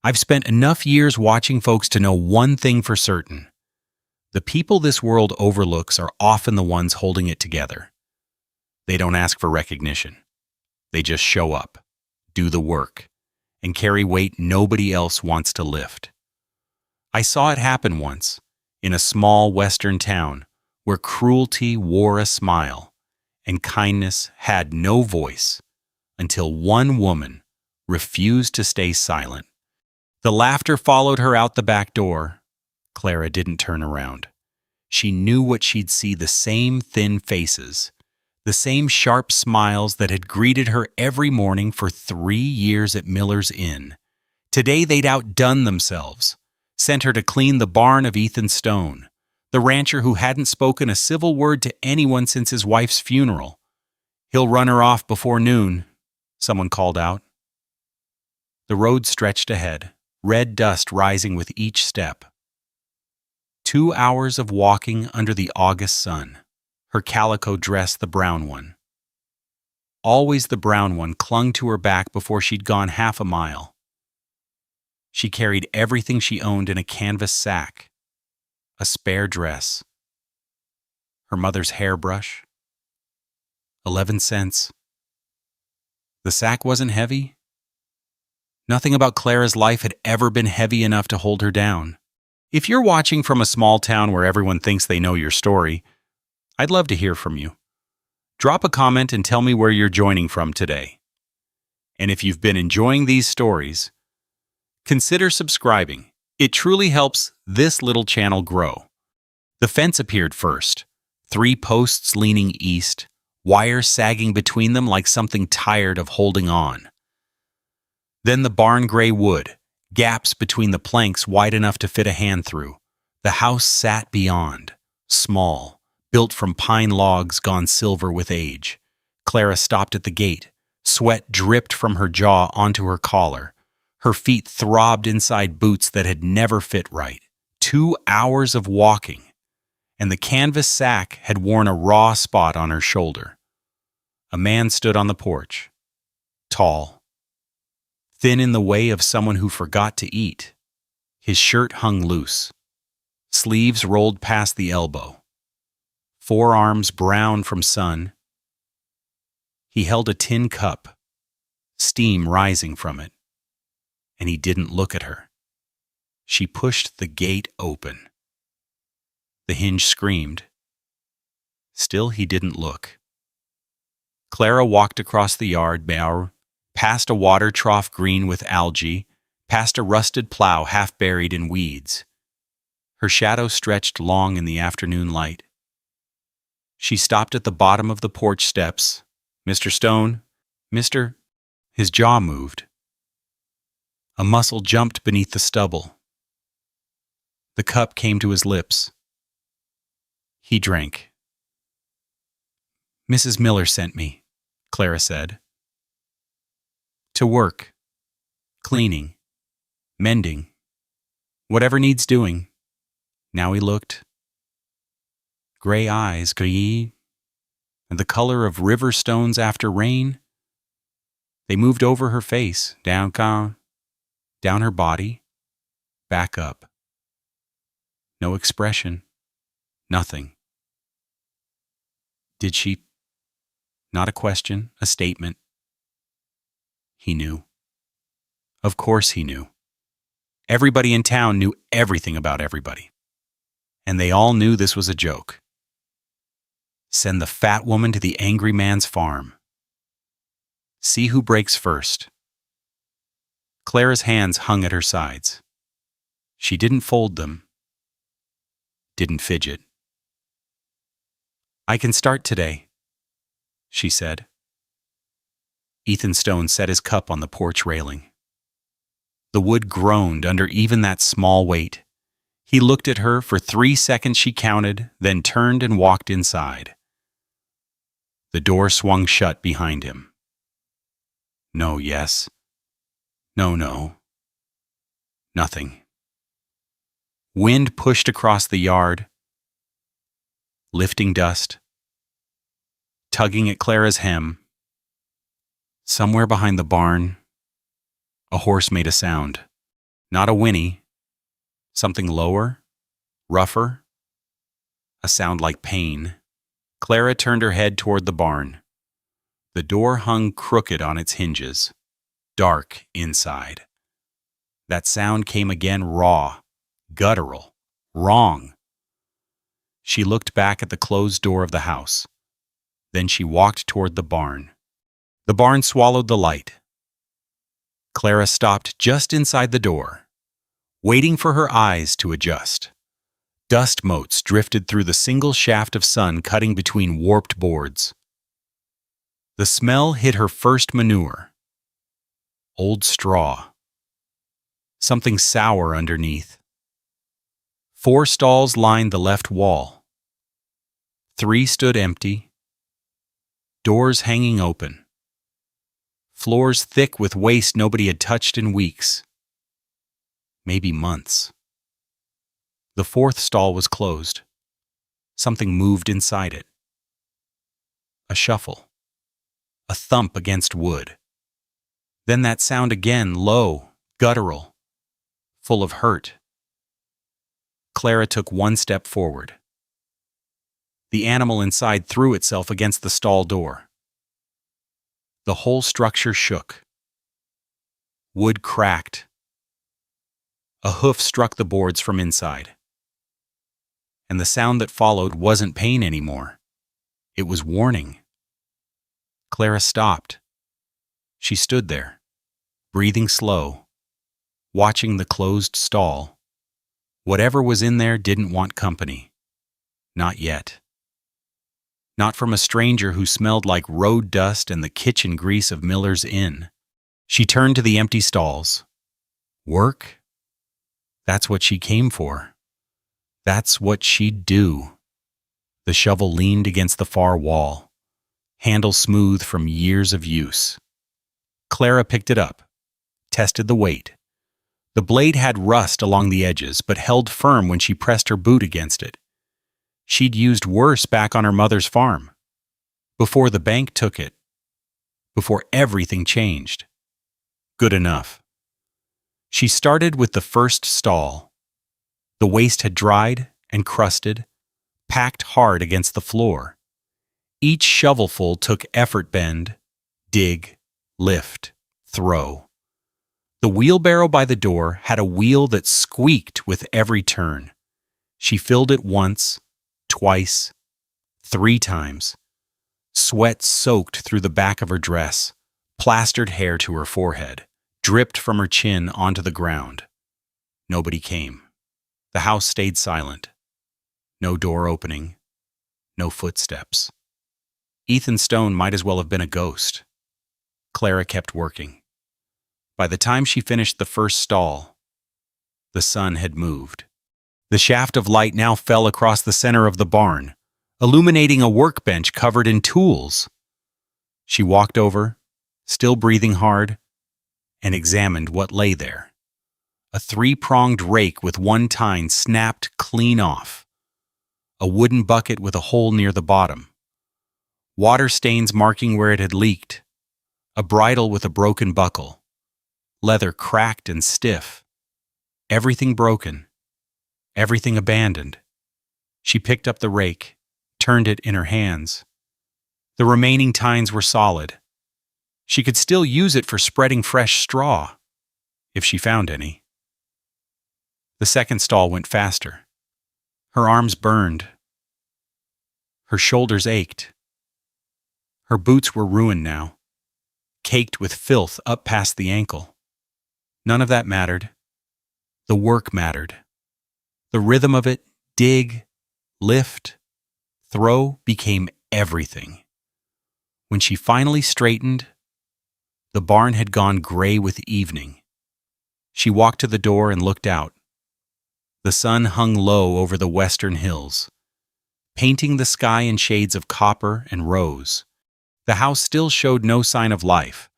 I've spent enough years watching folks to know one thing for certain. The people this world overlooks are often the ones holding it together. They don't ask for recognition. They just show up, do the work, and carry weight nobody else wants to lift. I saw it happen once, in a small western town, where cruelty wore a smile and kindness had no voice, until one woman refused to stay silent. The laughter followed her out the back door. Clara didn't turn around. She knew what she'd see: the same thin faces, the same sharp smiles that had greeted her every morning for 3 years at Miller's Inn. Today they'd outdone themselves, sent her to clean the barn of Ethan Stone, the rancher who hadn't spoken a civil word to anyone since his wife's funeral. "He'll run her off before noon," someone called out. The road stretched ahead, red dust rising with each step. 2 hours of walking under the August sun, her calico dress the brown one. Always the brown one clung to her back before she'd gone half a mile. She carried everything she owned in a canvas sack: a spare dress, her mother's hairbrush, 11 cents. The sack wasn't heavy. Nothing about Clara's life had ever been heavy enough to hold her down. If you're watching from a small town where everyone thinks they know your story, I'd love to hear from you. Drop a comment and tell me where you're joining from today. And if you've been enjoying these stories, consider subscribing. It truly helps this little channel grow. The fence appeared first, 3 posts leaning east, wires sagging between them like something tired of holding on. Then the barn gray wood, gaps between the planks wide enough to fit a hand through. The house sat beyond, small, built from pine logs gone silver with age. Clara stopped at the gate. Sweat dripped from her jaw onto her collar. Her feet throbbed inside boots that had never fit right. 2 hours of walking, and the canvas sack had worn a raw spot on her shoulder. A man stood on the porch, tall, thin in the way of someone who forgot to eat. His shirt hung loose, sleeves rolled past the elbow, forearms brown from sun. He held a tin cup, steam rising from it, and he didn't look at her. She pushed the gate open. The hinge screamed. Still he didn't look. Clara walked across the yard, past a water trough green with algae, past a rusted plow half buried in weeds. Her shadow stretched long in the afternoon light. She stopped at the bottom of the porch steps. "Mr. Stone, Mr." His jaw moved. A muscle jumped beneath the stubble. The cup came to his lips. He drank. "Mrs. Miller sent me," Clara said. "To work. Cleaning. Mending. Whatever needs doing." Now he looked. Gray eyes, gris, and the color of river stones after rain. They moved over her face, down her body, back up. No expression. Nothing. Did she? Not a question, a statement. He knew. Of course he knew. Everybody in town knew everything about everybody. And they all knew this was a joke. Send the fat woman to the angry man's farm. See who breaks first. Clara's hands hung at her sides. She didn't fold them. Didn't fidget. "I can start today," she said. Ethan Stone set his cup on the porch railing. The wood groaned under even that small weight. He looked at her for 3 seconds, she counted, then turned and walked inside. The door swung shut behind him. No, yes. No, no. Nothing. Wind pushed across the yard, lifting dust, tugging at Clara's hem. Somewhere behind the barn, a horse made a sound. Not a whinny. Something lower, rougher, a sound like pain. Clara turned her head toward the barn. The door hung crooked on its hinges, dark inside. That sound came again, raw, guttural, wrong. She looked back at the closed door of the house. Then she walked toward the barn. The barn swallowed the light. Clara stopped just inside the door, waiting for her eyes to adjust. Dust motes drifted through the single shaft of sun cutting between warped boards. The smell hit her first manure. Old straw. Something sour underneath. 4 stalls lined the left wall. 3 stood empty. Doors hanging open. Floors thick with waste nobody had touched in weeks. Maybe months. The 4th stall was closed. Something moved inside it. A shuffle. A thump against wood. Then that sound again, low, guttural, full of hurt. Clara took 1 step forward. The animal inside threw itself against the stall door. The whole structure shook. Wood cracked. A hoof struck the boards from inside. And the sound that followed wasn't pain anymore. It was warning. Clara stopped. She stood there, breathing slow, watching the closed stall. Whatever was in there didn't want company. Not yet. Not from a stranger who smelled like road dust and the kitchen grease of Miller's Inn. She turned to the empty stalls. Work? That's what she came for. That's what she'd do. The shovel leaned against the far wall, handle smooth from years of use. Clara picked it up, tested the weight. The blade had rust along the edges, but held firm when she pressed her boot against it. She'd used worse back on her mother's farm. Before the bank took it. Before everything changed. Good enough. She started with the first stall. The waste had dried and crusted, packed hard against the floor. Each shovelful took effort bend, dig, lift, throw. The wheelbarrow by the door had a wheel that squeaked with every turn. She filled it once, twice, 3 times. Sweat soaked through the back of her dress, plastered hair to her forehead, dripped from her chin onto the ground. Nobody came. The house stayed silent. No door opening. No footsteps. Ethan Stone might as well have been a ghost. Clara kept working. By the time she finished the first stall, the sun had moved. The shaft of light now fell across the center of the barn, illuminating a workbench covered in tools. She walked over, still breathing hard, and examined what lay there. A 3-pronged rake with one tine snapped clean off. A wooden bucket with a hole near the bottom. Water stains marking where it had leaked. A bridle with a broken buckle. Leather cracked and stiff. Everything broken. Everything abandoned. She picked up the rake, turned it in her hands. The remaining tines were solid. She could still use it for spreading fresh straw, if she found any. The second stall went faster. Her arms burned. Her shoulders ached. Her boots were ruined now, caked with filth up past the ankle. None of that mattered. The work mattered. The rhythm of it, dig, lift, throw, became everything. When she finally straightened, the barn had gone gray with evening. She walked to the door and looked out. The sun hung low over the western hills, painting the sky in shades of copper and rose. The house still showed no sign of life,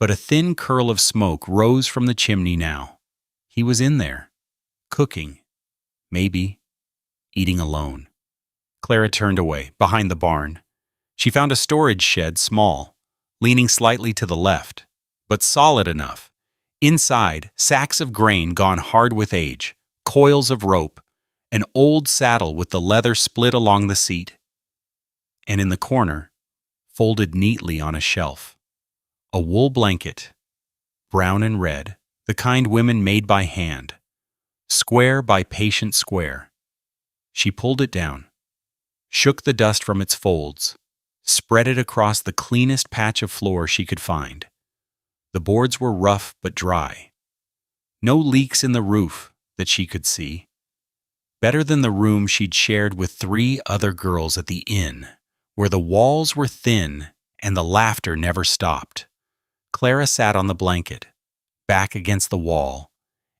but a thin curl of smoke rose from the chimney now. He was in there, cooking, maybe eating alone. Clara turned away, behind the barn. She found a storage shed, small, leaning slightly to the left, but solid enough. Inside, sacks of grain gone hard with age, coils of rope, an old saddle with the leather split along the seat, and in the corner, folded neatly on a shelf, a wool blanket, brown and red, the kind women made by hand, square by patient square. She pulled it down, shook the dust from its folds, spread it across the cleanest patch of floor she could find. The boards were rough but dry. No leaks in the roof that she could see. Better than the room she'd shared with 3 other girls at the inn, where the walls were thin and the laughter never stopped. Clara sat on the blanket, back against the wall,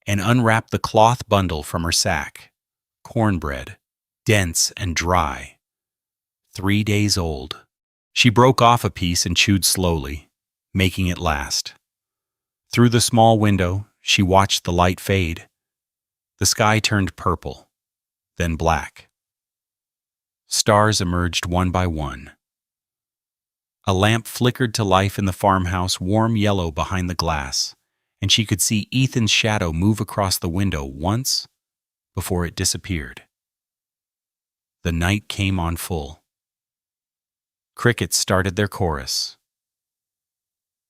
and unwrapped the cloth bundle from her sack. Cornbread, dense and dry. 3 days old. She broke off a piece and chewed slowly, making it last. Through the small window, she watched the light fade. The sky turned purple, then black. Stars emerged one by one. A lamp flickered to life in the farmhouse, warm yellow behind the glass, and she could see Ethan's shadow move across the window once before it disappeared. The night came on full. Crickets started their chorus.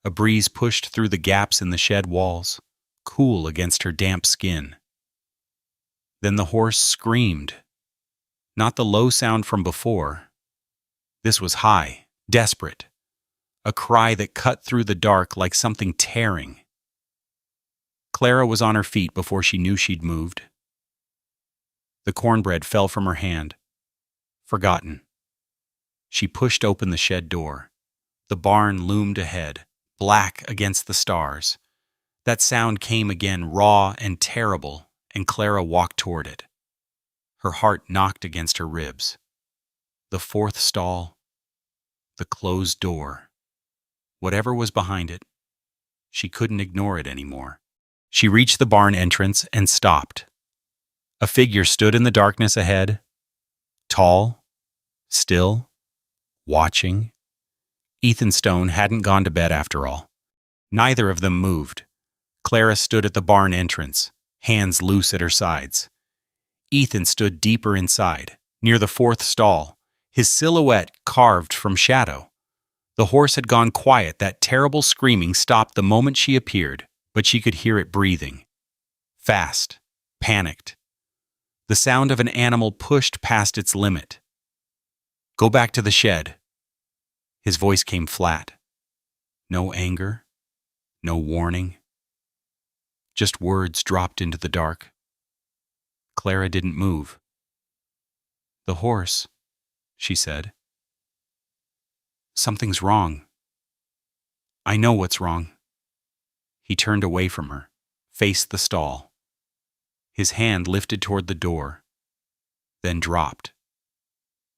A breeze pushed through the gaps in the shed walls, cool against her damp skin. Then the horse screamed. Not the low sound from before. This was high, desperate. A cry that cut through the dark like something tearing. Clara was on her feet before she knew she'd moved. The cornbread fell from her hand. Forgotten. She pushed open the shed door. The barn loomed ahead, black against the stars. That sound came again, raw and terrible, and Clara walked toward it. Her heart knocked against her ribs. The 4th stall, the closed door. Whatever was behind it, she couldn't ignore it anymore. She reached the barn entrance and stopped. A figure stood in the darkness ahead, tall, still, watching. Ethan Stone hadn't gone to bed after all. Neither of them moved. Clara stood at the barn entrance, hands loose at her sides. Ethan stood deeper inside, near the 4th stall, his silhouette carved from shadow. The horse had gone quiet. That terrible screaming stopped the moment she appeared, but she could hear it breathing. Fast, panicked. The sound of an animal pushed past its limit. Go back to the shed. His voice came flat. No anger, no warning. Just words dropped into the dark. Clara didn't move. The horse, she said. Something's wrong. I know what's wrong. He turned away from her, faced the stall. His hand lifted toward the door, then dropped.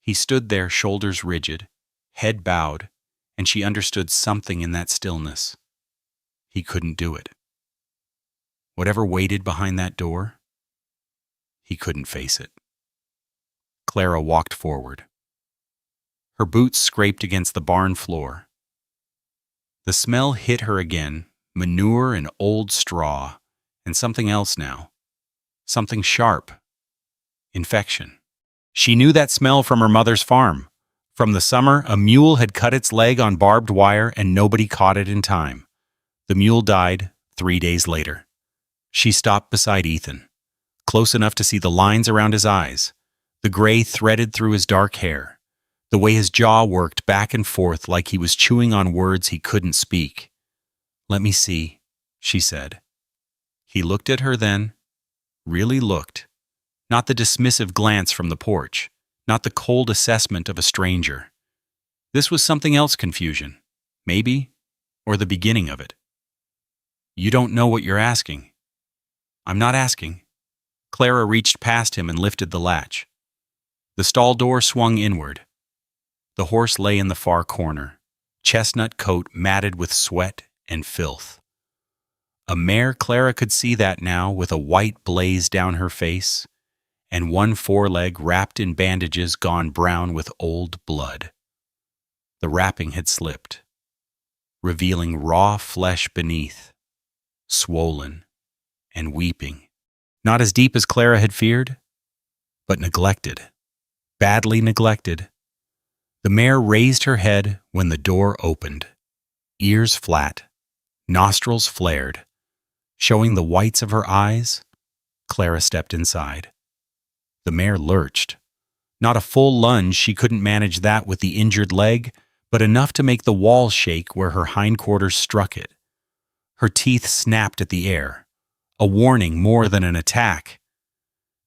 He stood there, shoulders rigid, head bowed, and she understood something in that stillness. He couldn't do it. Whatever waited behind that door, he couldn't face it. Clara walked forward. Her boots scraped against the barn floor. The smell hit her again, manure and old straw, and something else now. Something sharp. Infection. She knew that smell from her mother's farm. From the summer, a mule had cut its leg on barbed wire and nobody caught it in time. The mule died 3 days later. She stopped beside Ethan, close enough to see the lines around his eyes, the gray threaded through his dark hair, the way his jaw worked back and forth like he was chewing on words he couldn't speak. "Let me see," she said. He looked at her then, really looked. Not the dismissive glance from the porch, not the cold assessment of a stranger. This was something else confusion, maybe, or the beginning of it. "You don't know what you're asking." "I'm not asking." Clara reached past him and lifted the latch. The stall door swung inward. The horse lay in the far corner, chestnut coat matted with sweat and filth. A mare, Clara could see that now, with a white blaze down her face, and one foreleg wrapped in bandages gone brown with old blood. The wrapping had slipped, revealing raw flesh beneath, swollen, and weeping. Not as deep as Clara had feared, but neglected, badly neglected. The mare raised her head when the door opened, ears flat, nostrils flared. Showing the whites of her eyes, Clara stepped inside. The mare lurched. Not a full lunge, she couldn't manage that with the injured leg, but enough to make the wall shake where her hindquarters struck it. Her teeth snapped at the air, a warning more than an attack.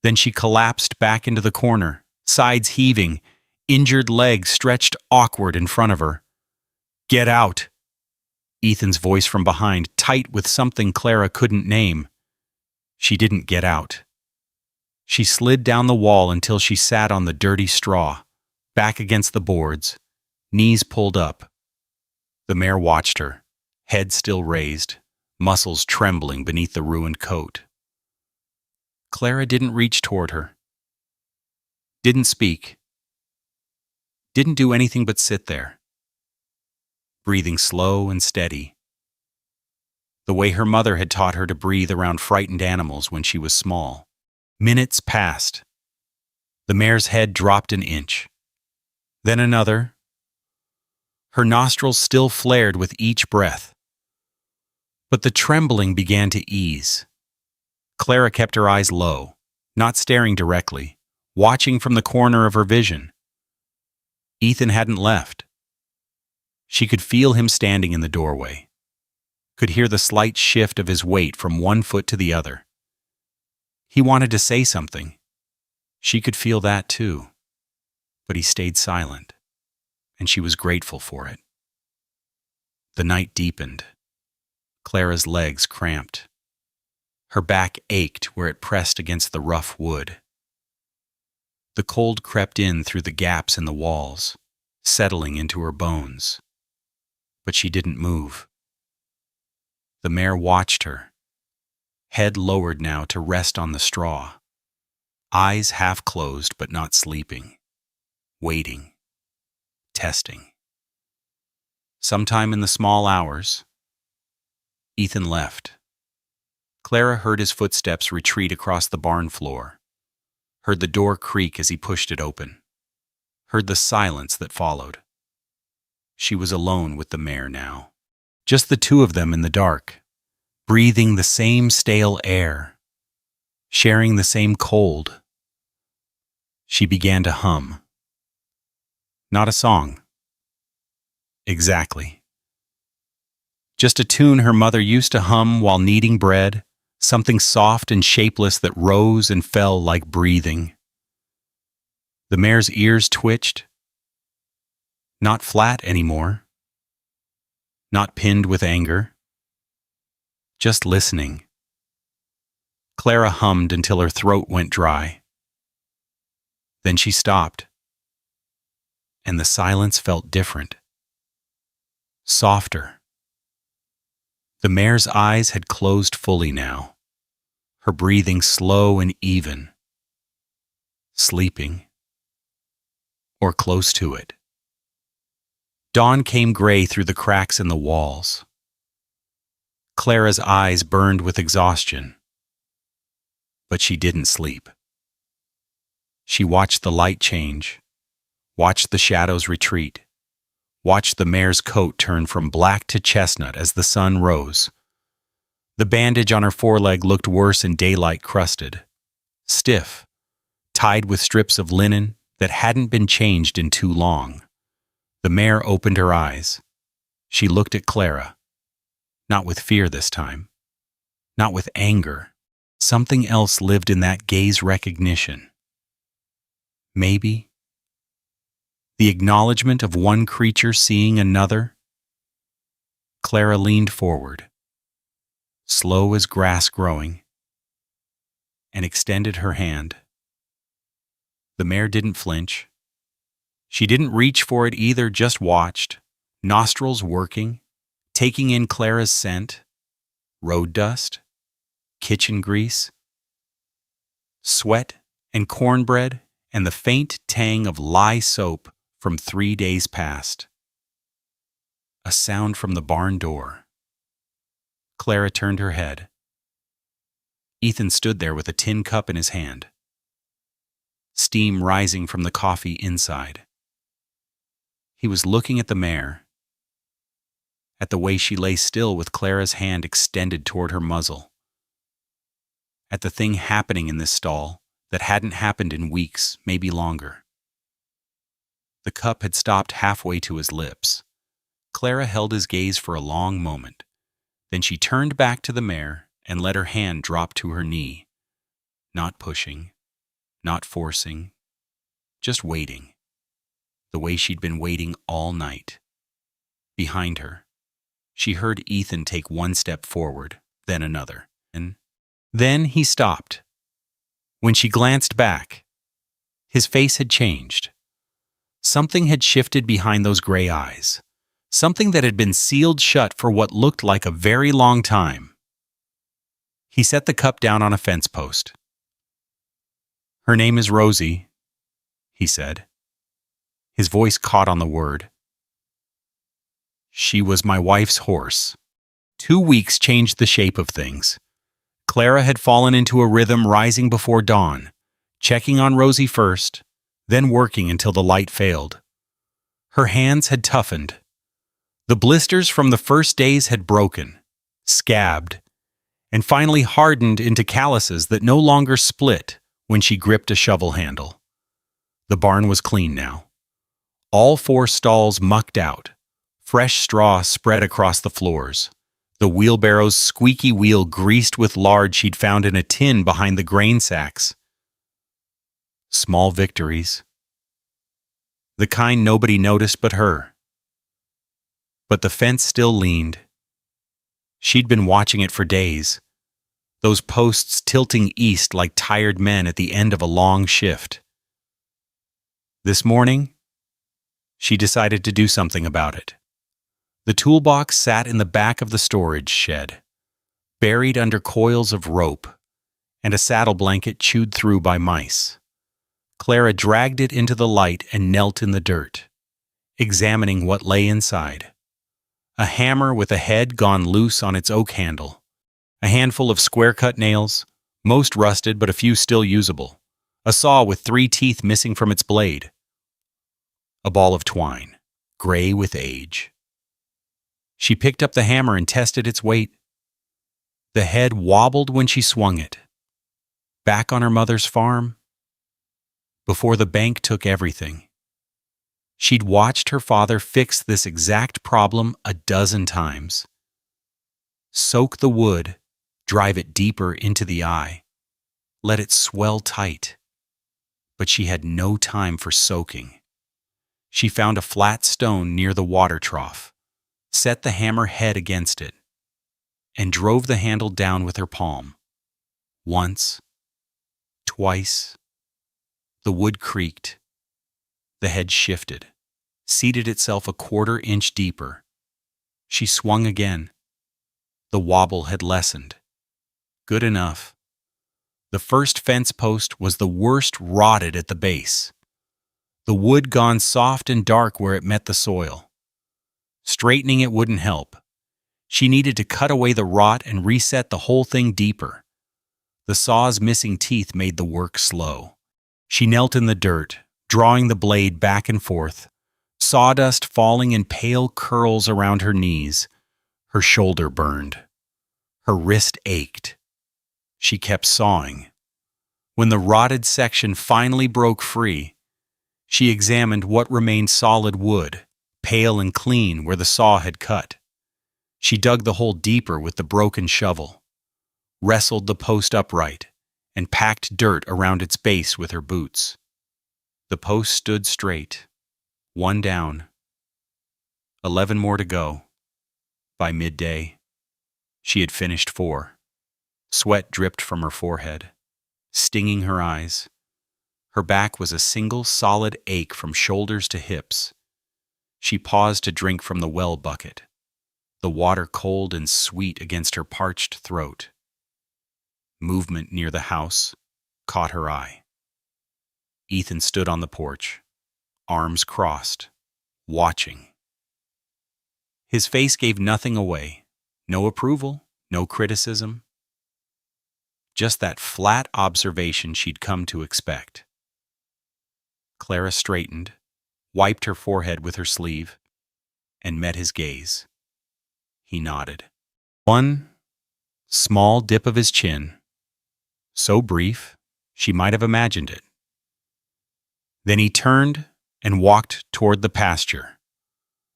Then she collapsed back into the corner, sides heaving, injured leg stretched awkward in front of her. "Get out!" Ethan's voice from behind, tight with something Clara couldn't name. She didn't get out. She slid down the wall until she sat on the dirty straw, back against the boards, knees pulled up. The mare watched her, head still raised, muscles trembling beneath the ruined coat. Clara didn't reach toward her. Didn't speak. Didn't do anything but sit there, breathing slow and steady, the way her mother had taught her to breathe around frightened animals when she was small. Minutes passed. The mare's head dropped an inch. Then another. Her nostrils still flared with each breath. But the trembling began to ease. Clara kept her eyes low, not staring directly, watching from the corner of her vision. Ethan hadn't left. She could feel him standing in the doorway, could hear the slight shift of his weight from one foot to the other. He wanted to say something. She could feel that too, but he stayed silent, and she was grateful for it. The night deepened. Clara's legs cramped. Her back ached where it pressed against the rough wood. The cold crept in through the gaps in the walls, settling into her bones. But she didn't move. The mare watched her, head lowered now to rest on the straw, eyes half closed but not sleeping, waiting, testing. Sometime in the small hours, Ethan left. Clara heard his footsteps retreat across the barn floor, heard the door creak as he pushed it open, heard the silence that followed. She was alone with the mare now, just the two of them in the dark, breathing the same stale air, sharing the same cold. She began to hum. Not a song. Exactly. Just a tune her mother used to hum while kneading bread, something soft and shapeless that rose and fell like breathing. The mare's ears twitched. Not flat anymore. Not pinned with anger. Just listening. Clara hummed until her throat went dry. Then she stopped, and the silence felt different. Softer. The mare's eyes had closed fully now, her breathing slow and even. Sleeping. Or close to it. Dawn came gray through the cracks in the walls. Clara's eyes burned with exhaustion, but she didn't sleep. She watched the light change, watched the shadows retreat, watched the mare's coat turn from black to chestnut as the sun rose. The bandage on her foreleg looked worse in daylight, crusted, stiff, tied with strips of linen that hadn't been changed in too long. The mare opened her eyes. She looked at Clara. Not with fear this time. Not with anger. Something else lived in that gaze recognition. Maybe the acknowledgement of one creature seeing another. Clara leaned forward, slow as grass growing, and extended her hand. The mare didn't flinch. She didn't reach for it either, just watched, nostrils working, taking in Clara's scent, road dust, kitchen grease, sweat and cornbread, and the faint tang of lye soap from 3 days past. A sound from the barn door. Clara turned her head. Ethan stood there with a tin cup in his hand, steam rising from the coffee inside. He was looking at the mare, at the way she lay still with Clara's hand extended toward her muzzle, at the thing happening in this stall that hadn't happened in weeks, maybe longer. The cup had stopped halfway to his lips. Clara held his gaze for a long moment. Then she turned back to the mare and let her hand drop to her knee. Not pushing, not forcing, just waiting. The way she'd been waiting all night. Behind her, she heard Ethan take one step forward, then another. And then he stopped. When she glanced back, his face had changed. Something had shifted behind those gray eyes. Something that had been sealed shut for what looked like a very long time. He set the cup down on a fence post. "Her name is Rosie," he said. His voice caught on the word. "She was my wife's horse." 2 weeks changed the shape of things. Clara had fallen into a rhythm rising before dawn, checking on Rosie first, then working until the light failed. Her hands had toughened. The blisters from the first days had broken, scabbed, and finally hardened into calluses that no longer split when she gripped a shovel handle. The barn was clean now. All 4 stalls mucked out, fresh straw spread across the floors, the wheelbarrow's squeaky wheel greased with lard she'd found in a tin behind the grain sacks. Small victories. The kind nobody noticed but her. But the fence still leaned. She'd been watching it for days, those posts tilting east like tired men at the end of a long shift. This morning, she decided to do something about it. The toolbox sat in the back of the storage shed, buried under coils of rope and a saddle blanket chewed through by mice. Clara dragged it into the light and knelt in the dirt, examining what lay inside. A hammer with a head gone loose on its oak handle, a handful of square-cut nails, most rusted but a few still usable, a saw with 3 teeth missing from its blade, a ball of twine, gray with age. She picked up the hammer and tested its weight. The head wobbled when she swung it. Back on her mother's farm, before the bank took everything. She'd watched her father fix this exact problem a dozen times. Soak the wood, drive it deeper into the eye, let it swell tight. But she had no time for soaking. She found a flat stone near the water trough, set the hammer head against it, and drove the handle down with her palm. Once, twice, the wood creaked. The head shifted, seated itself a 1/4 inch deeper. She swung again. The wobble had lessened. Good enough. The first fence post was the worst, rotted at the base. The wood gone soft and dark where it met the soil. Straightening it wouldn't help. She needed to cut away the rot and reset the whole thing deeper. The saw's missing teeth made the work slow. She knelt in the dirt, drawing the blade back and forth, sawdust falling in pale curls around her knees. Her shoulder burned. Her wrist ached. She kept sawing. When the rotted section finally broke free, she examined what remained solid wood, pale and clean where the saw had cut. She dug the hole deeper with the broken shovel, wrestled the post upright, and packed dirt around its base with her boots. The post stood straight, 1 down. 11 more to go. By midday, she had finished 4. Sweat dripped from her forehead, stinging her eyes. Her back was a single solid ache from shoulders to hips. She paused to drink from the well bucket, the water cold and sweet against her parched throat. Movement near the house caught her eye. Ethan stood on the porch, arms crossed, watching. His face gave nothing away, no approval, No criticism, just that flat observation she'd come to expect. Clara straightened, wiped her forehead with her sleeve, and met his gaze. He nodded. One small dip of his chin, so brief she might have imagined it. Then he turned and walked toward the pasture,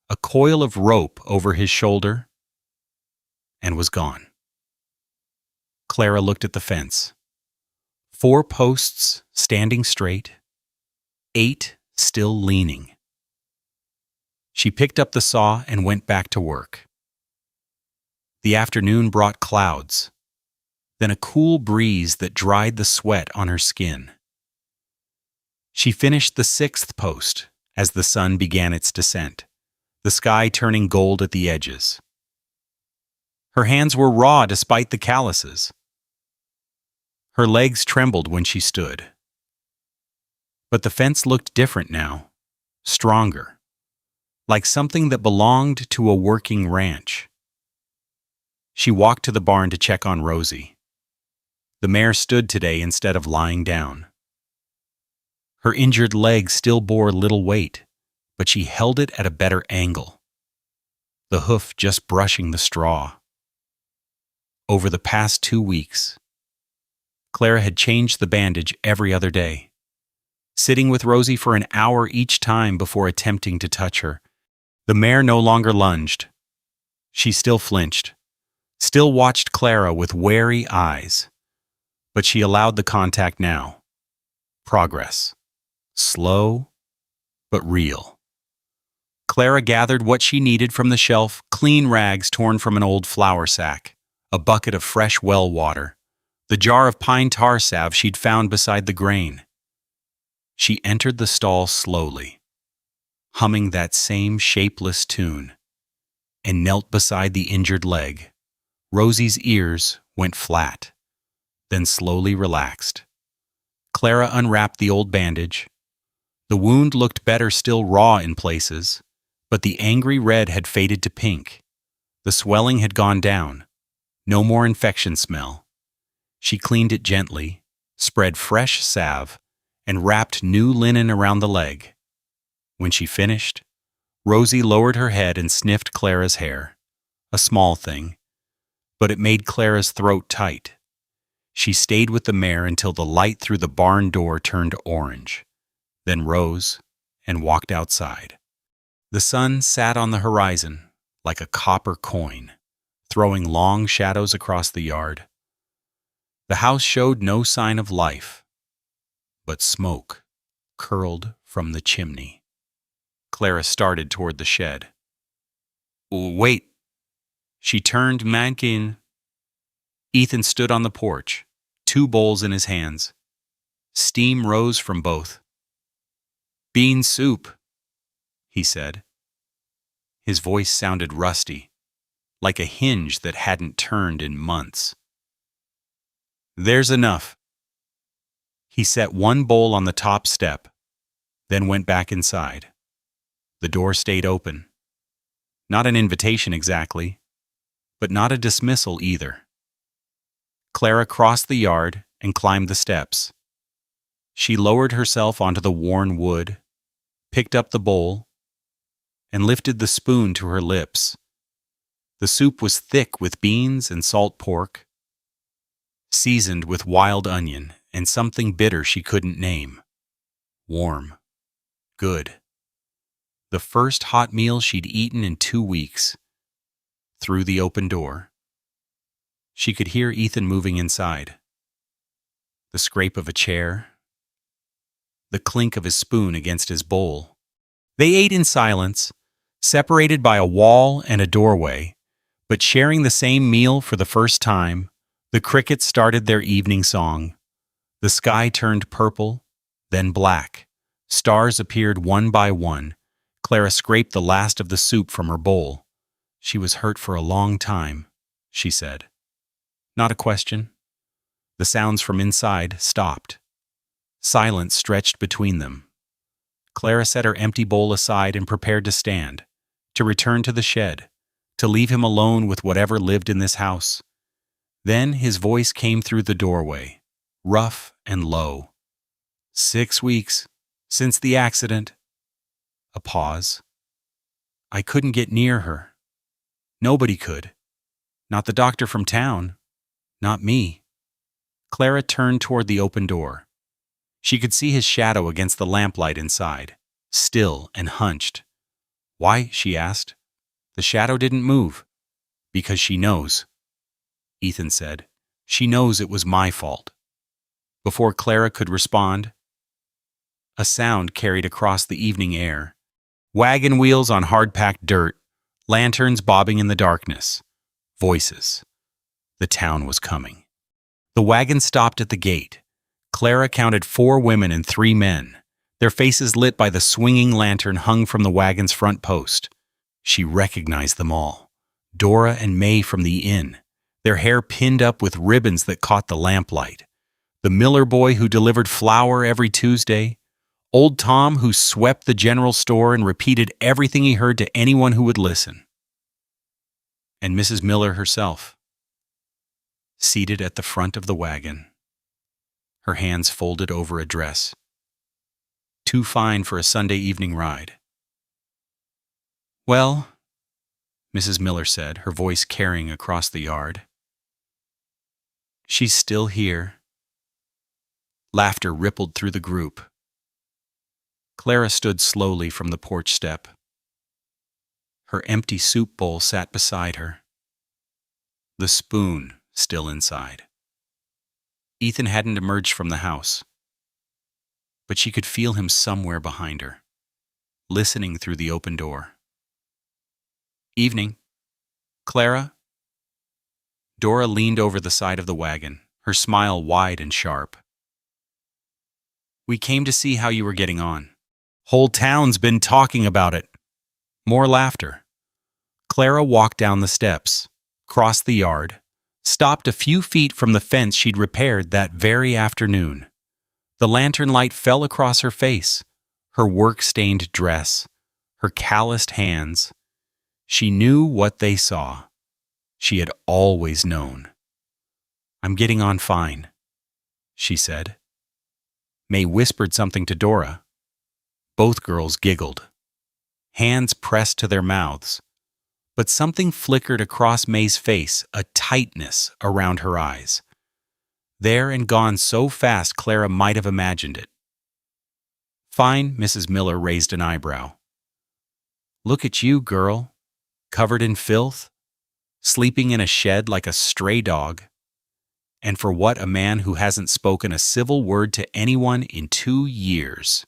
a coil of rope over his shoulder, and was gone. Clara looked at the fence. 4 posts standing straight, 8 still leaning. She picked up the saw and went back to work. The afternoon brought clouds, then a cool breeze that dried the sweat on her skin. She finished the 6th post as the sun began its descent, the sky turning gold at the edges. Her hands were raw despite the calluses. Her legs trembled when she stood. But the fence looked different now, stronger, like something that belonged to a working ranch. She walked to the barn to check on Rosie. The mare stood today instead of lying down. Her injured leg still bore little weight, but she held it at a better angle, the hoof just brushing the straw. Over the past 2 weeks, Clara had changed the bandage every other day, sitting with Rosie for an hour each time before attempting to touch her. The mare no longer lunged. She still flinched, still watched Clara with wary eyes, but she allowed the contact now. Progress. Slow, but real. Clara gathered what she needed from the shelf, clean rags torn from an old flour sack, a bucket of fresh well water, the jar of pine tar salve she'd found beside the grain. She entered the stall slowly, humming that same shapeless tune, and knelt beside the injured leg. Rosie's ears went flat, then slowly relaxed. Clara unwrapped the old bandage. The wound looked better, still raw in places, but the angry red had faded to pink. The swelling had gone down. No more infection smell. She cleaned it gently, spread fresh salve, and wrapped new linen around the leg. When she finished, Rosie lowered her head and sniffed Clara's hair. A small thing, but it made Clara's throat tight. She stayed with the mare until the light through the barn door turned orange, then rose and walked outside. The sun sat on the horizon like a copper coin, throwing long shadows across the yard. The house showed no sign of life, but smoke curled from the chimney. Clara started toward the shed. "Wait." She turned mankin. Ethan stood on the porch, 2 bowls in his hands. Steam rose from both. "Bean soup," he said. His voice sounded rusty, like a hinge that hadn't turned in months. "There's enough." He set 1 bowl on the top step, then went back inside. The door stayed open. Not an invitation exactly, but not a dismissal either. Clara crossed the yard and climbed the steps. She lowered herself onto the worn wood, picked up the bowl, and lifted the spoon to her lips. The soup was thick with beans and salt pork, seasoned with wild onion and something bitter she couldn't name. Warm. Good. The first hot meal she'd eaten in 2 weeks. Through the open door, she could hear Ethan moving inside. The scrape of a chair, the clink of his spoon against his bowl. They ate in silence, separated by a wall and a doorway, but sharing the same meal for the first time. The crickets started their evening song. The sky turned purple, then black. Stars appeared one by one. Clara scraped the last of the soup from her bowl. "She was hurt for a long time," she said. Not a question. The sounds from inside stopped. Silence stretched between them. Clara set her empty bowl aside and prepared to stand, to return to the shed, to leave him alone with whatever lived in this house. Then his voice came through the doorway, rough and low. 6 weeks since the accident. A pause. I couldn't get near her. Nobody could. Not the doctor from town. Not me. Clara turned toward the open door. She could see his shadow against the lamplight inside, still and hunched. Why? She asked. The shadow didn't move. Because she knows. Ethan said. She knows it was my fault. Before Clara could respond, a sound carried across the evening air. Wagon wheels on hard-packed dirt, lanterns bobbing in the darkness. Voices. The town was coming. The wagon stopped at the gate. Clara counted 4 women and 3 men, their faces lit by the swinging lantern hung from the wagon's front post. She recognized them all. Dora and May from the inn, their hair pinned up with ribbons that caught the lamplight. The Miller boy who delivered flour every Tuesday. Old Tom who swept the general store and repeated everything he heard to anyone who would listen. And Mrs. Miller herself, seated at the front of the wagon, her hands folded over a dress, too fine for a Sunday evening ride. Well, Mrs. Miller said, her voice carrying across the yard. She's still here. Laughter rippled through the group. Clara stood slowly from the porch step. Her empty soup bowl sat beside her, the spoon still inside. Ethan hadn't emerged from the house, but she could feel him somewhere behind her, listening through the open door. Evening. Clara? Dora leaned over the side of the wagon, her smile wide and sharp. We came to see how you were getting on. Whole town's been talking about it. More laughter. Clara walked down the steps, crossed the yard, stopped a few feet from the fence she'd repaired that very afternoon. The lantern light fell across her face, her work-stained dress, her calloused hands. She knew what they saw. She had always known. I'm getting on fine, she said. May whispered something to Dora. Both girls giggled. Hands pressed to their mouths. But something flickered across May's face, a tightness around her eyes. There and gone so fast Clara might have imagined it. Fine, Mrs. Miller raised an eyebrow. Look at you, girl, covered in filth, sleeping in a shed like a stray dog. And for what a man who hasn't spoken a civil word to anyone in 2 years.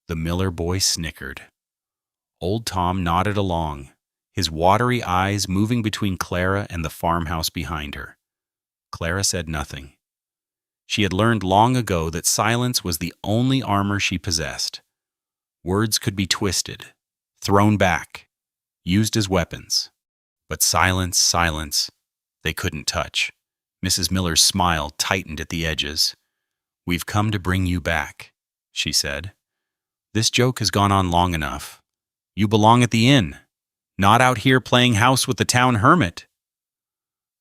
The Miller boy snickered. Old Tom nodded along, his watery eyes moving between Clara and the farmhouse behind her. Clara said nothing. She had learned long ago that silence was the only armor she possessed. Words could be twisted, thrown back, used as weapons. But silence, they couldn't touch. Mrs. Miller's smile tightened at the edges. We've come to bring you back, she said. This joke has gone on long enough. You belong at the inn, not out here playing house with the town hermit.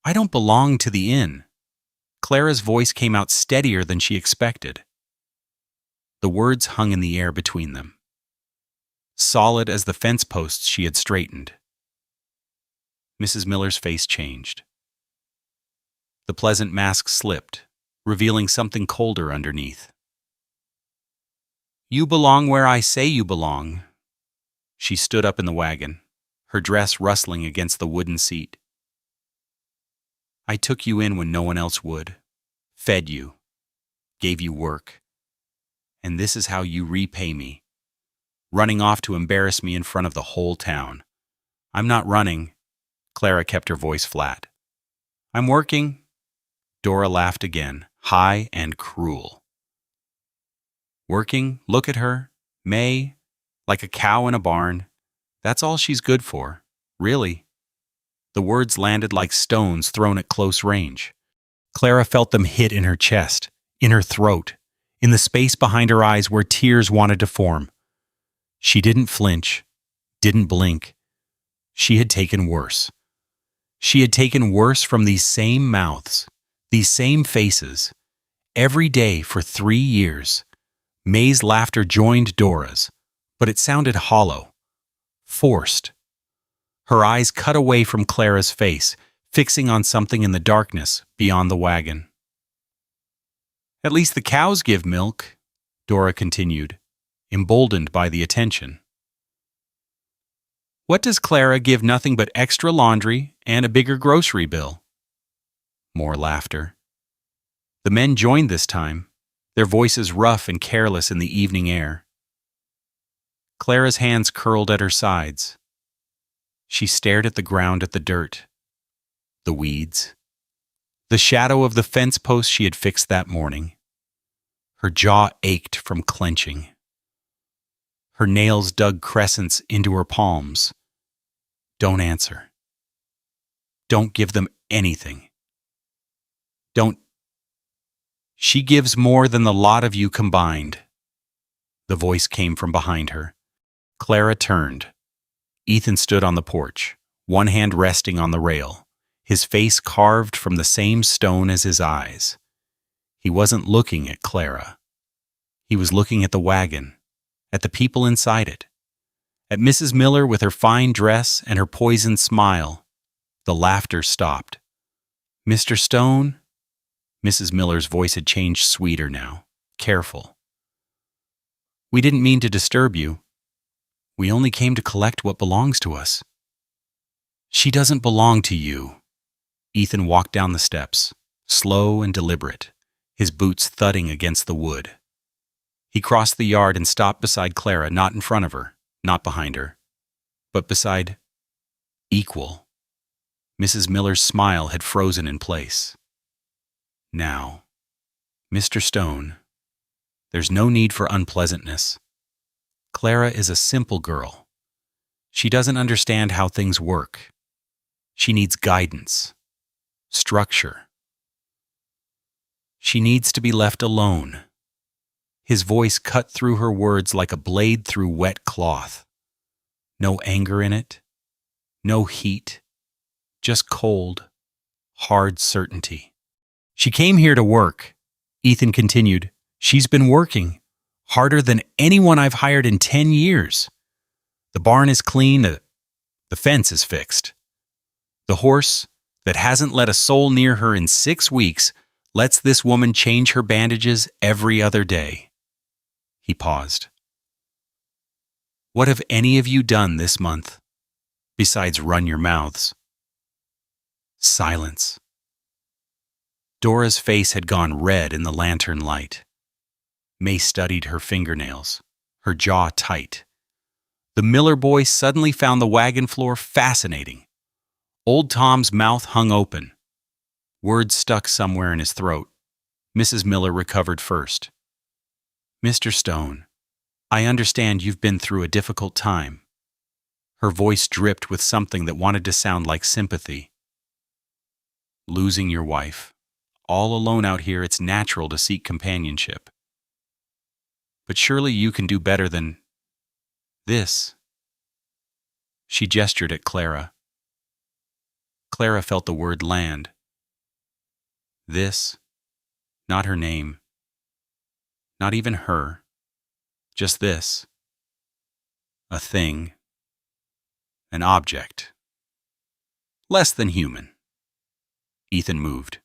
I don't belong to the inn. Clara's voice came out steadier than she expected. The words hung in the air between them, solid as the fence posts she had straightened. Mrs. Miller's face changed. The pleasant mask slipped, revealing something colder underneath. You belong where I say you belong. She stood up in the wagon, her dress rustling against the wooden seat. I took you in when no one else would, fed you, gave you work. And this is how you repay me, running off to embarrass me in front of the whole town. I'm not running. Clara kept her voice flat. I'm working. Dora laughed again, high and cruel. Working, look at her, May, like a cow in a barn. That's all she's good for, really. The words landed like stones thrown at close range. Clara felt them hit in her chest, in her throat, in the space behind her eyes where tears wanted to form. She didn't flinch, didn't blink. She had taken worse. She had taken worse from these same mouths, these same faces. Every day for 3 years, May's laughter joined Dora's, but it sounded hollow, forced. Her eyes cut away from Clara's face, fixing on something in the darkness beyond the wagon. "At least the cows give milk," Dora continued, emboldened by the attention. "What does Clara give? Nothing but extra laundry and a bigger grocery bill." More laughter. The men joined this time, their voices rough and careless in the evening air. Clara's hands curled at her sides. She stared at the ground, at the dirt, the weeds, the shadow of the fence post she had fixed that morning. Her jaw ached from clenching. Her nails dug crescents into her palms. Don't answer. Don't give them anything. Don't. She gives more than the lot of you combined. The voice came from behind her. Clara turned. Ethan stood on the porch, one hand resting on the rail, his face carved from the same stone as his eyes. He wasn't looking at Clara. He was looking at the wagon, at the people inside it, at Mrs. Miller with her fine dress and her poisoned smile. The laughter stopped. "Mr. Stone?" Mrs. Miller's voice had changed sweeter now, careful. "We didn't mean to disturb you. We only came to collect what belongs to us." "She doesn't belong to you." Ethan walked down the steps, slow and deliberate, his boots thudding against the wood. He crossed the yard and stopped beside Clara, not in front of her, not behind her, but beside, equal. Mrs. Miller's smile had frozen in place. "Now, Mr. Stone, there's no need for unpleasantness. Clara is a simple girl. She doesn't understand how things work. She needs guidance, structure. She needs to be left alone." His voice cut through her words like a blade through wet cloth. No anger in it, no heat, just cold, hard certainty. "She came here to work," Ethan continued. "She's been working, harder than anyone I've hired in 10 years. The barn is clean, the fence is fixed. The horse, that hasn't let a soul near her in 6 weeks, lets this woman change her bandages every other day." He paused. "What have any of you done this month, besides run your mouths?" Silence. Dora's face had gone red in the lantern light. May studied her fingernails, her jaw tight. The Miller boy suddenly found the wagon floor fascinating. Old Tom's mouth hung open. Words stuck somewhere in his throat. Mrs. Miller recovered first. "Mr. Stone, I understand you've been through a difficult time." Her voice dripped with something that wanted to sound like sympathy. "Losing your wife. All alone out here, it's natural to seek companionship. But surely you can do better than this." She gestured at Clara. Clara felt the word land. This, not her name. Not even her. Just this. A thing. An object. Less than human. Ethan moved.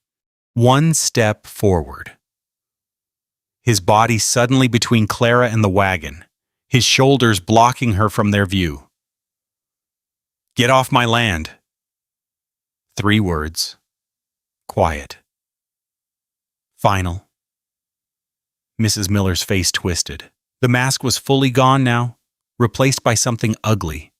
One step forward. His body suddenly between Clara and the wagon, his shoulders blocking her from their view. "Get off my land." 3 words. Quiet. Final. Mrs. Miller's face twisted. The mask was fully gone now, replaced by something ugly.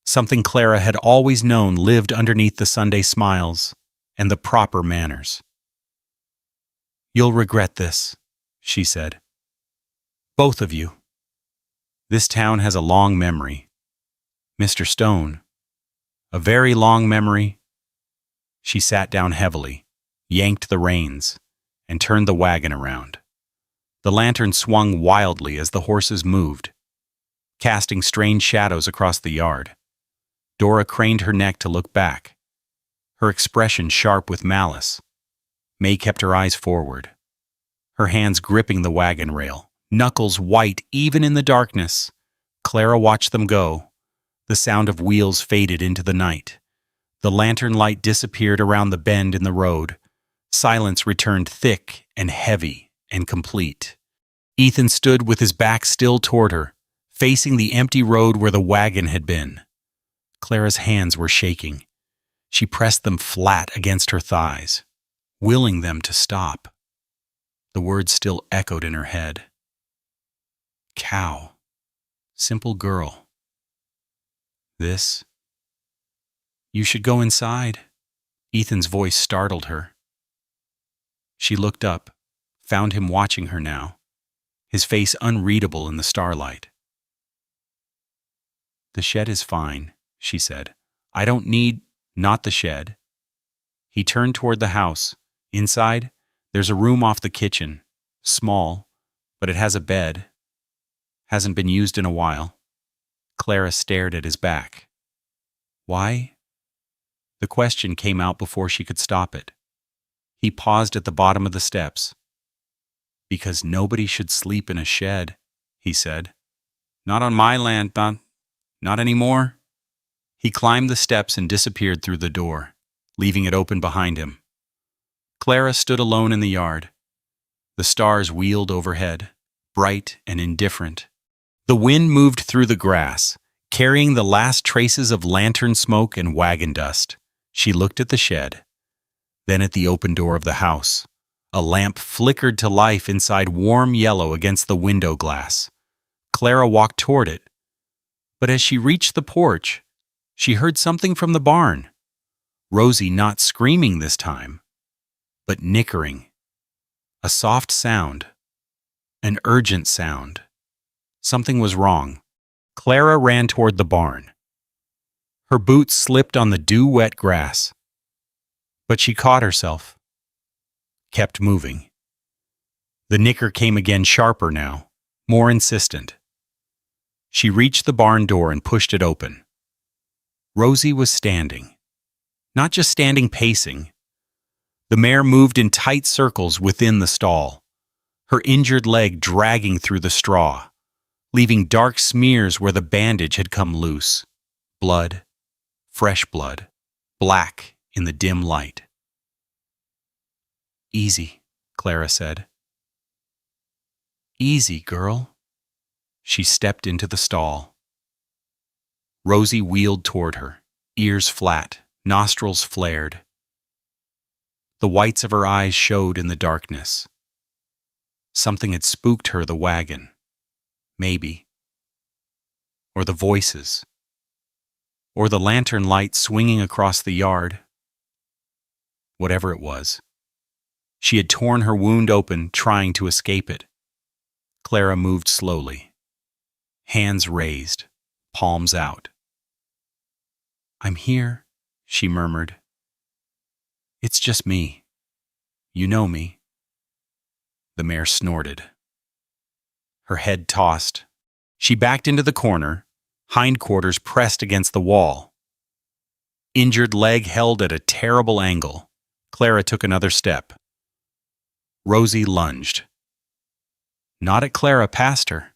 Something Clara had always known lived underneath the Sunday smiles and the proper manners. "You'll regret this," she said. "Both of you. This town has a long memory. Mr. Stone, a very long memory." She sat down heavily, yanked the reins, and turned the wagon around. The lantern swung wildly as the horses moved, casting strange shadows across the yard. Dora craned her neck to look back. her expression sharp with malice. May kept her eyes forward, her hands gripping the wagon rail, knuckles white even in the darkness. Clara watched them go. The sound of wheels faded into the night. The lantern light disappeared around the bend in the road. Silence returned thick and heavy and complete. Ethan stood with his back still toward her, facing the empty road where the wagon had been. Clara's hands were shaking. She pressed them flat against her thighs, willing them to stop. The words still echoed in her head. Cow. Simple girl. This. You should go inside. Ethan's voice startled her. She looked up, found him watching her now, his face unreadable in the starlight. The shed is fine, she said. I don't need, not the shed. He turned toward the house. Inside, there's a room off the kitchen. Small, but it has a bed. Hasn't been used in a while. Clara stared at his back. Why? The question came out before she could stop it. He paused at the bottom of the steps. Because nobody should sleep in a shed, he said. Not on my land, not anymore. He climbed the steps and disappeared through the door, leaving it open behind him. Clara stood alone in the yard. The stars wheeled overhead, bright and indifferent. The wind moved through the grass, carrying the last traces of lantern smoke and wagon dust. She looked at the shed, then at the open door of the house. A lamp flickered to life inside warm yellow against the window glass. Clara walked toward it, but as she reached the porch, she heard something from the barn. Rosie not screaming this time, but nickering. A soft sound, an urgent sound. Something was wrong. Clara ran toward the barn. Her boots slipped on the dew-wet grass, but she caught herself, kept moving. The nicker came again, sharper now, more insistent. She reached the barn door and pushed it open. Rosie was standing, not just standing pacing. The mare moved in tight circles within the stall, her injured leg dragging through the straw, leaving dark smears where the bandage had come loose. Blood, fresh blood, black in the dim light. Easy, Clara said. Easy, girl. She stepped into the stall. Rosie wheeled toward her, ears flat, nostrils flared. The whites of her eyes showed in the darkness. Something had spooked her, the wagon. Maybe. Or the voices. Or the lantern light swinging across the yard. Whatever it was. She had torn her wound open, trying to escape it. Clara moved slowly. Hands raised, palms out. I'm here, she murmured. It's just me. You know me. The mare snorted. Her head tossed. She backed into the corner, hindquarters pressed against the wall. Injured leg held at a terrible angle. Clara took another step. Rosie lunged. Not at Clara, past her.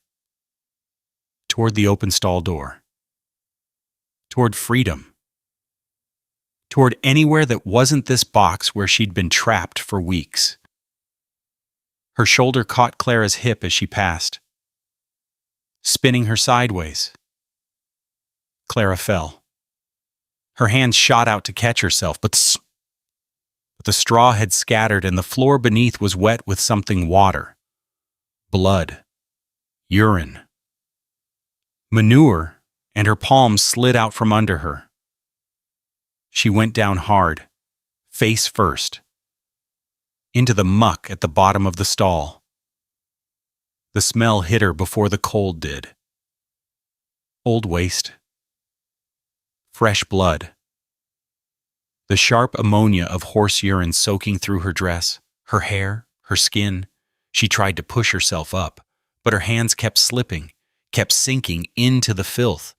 Toward the open stall door. Toward freedom. Toward anywhere that wasn't this box where she'd been trapped for weeks. Her shoulder caught Clara's hip as she passed, spinning her sideways. Clara fell. Her hands shot out to catch herself, but the straw had scattered and the floor beneath was wet with something water. Blood. Urine. Manure, and her palms slid out from under her. She went down hard, face first, into the muck at the bottom of the stall. The smell hit her before the cold did. Old waste. Fresh blood. The sharp ammonia of horse urine soaking through her dress, her hair, her skin. She tried to push herself up, but her hands kept slipping, kept sinking into the filth.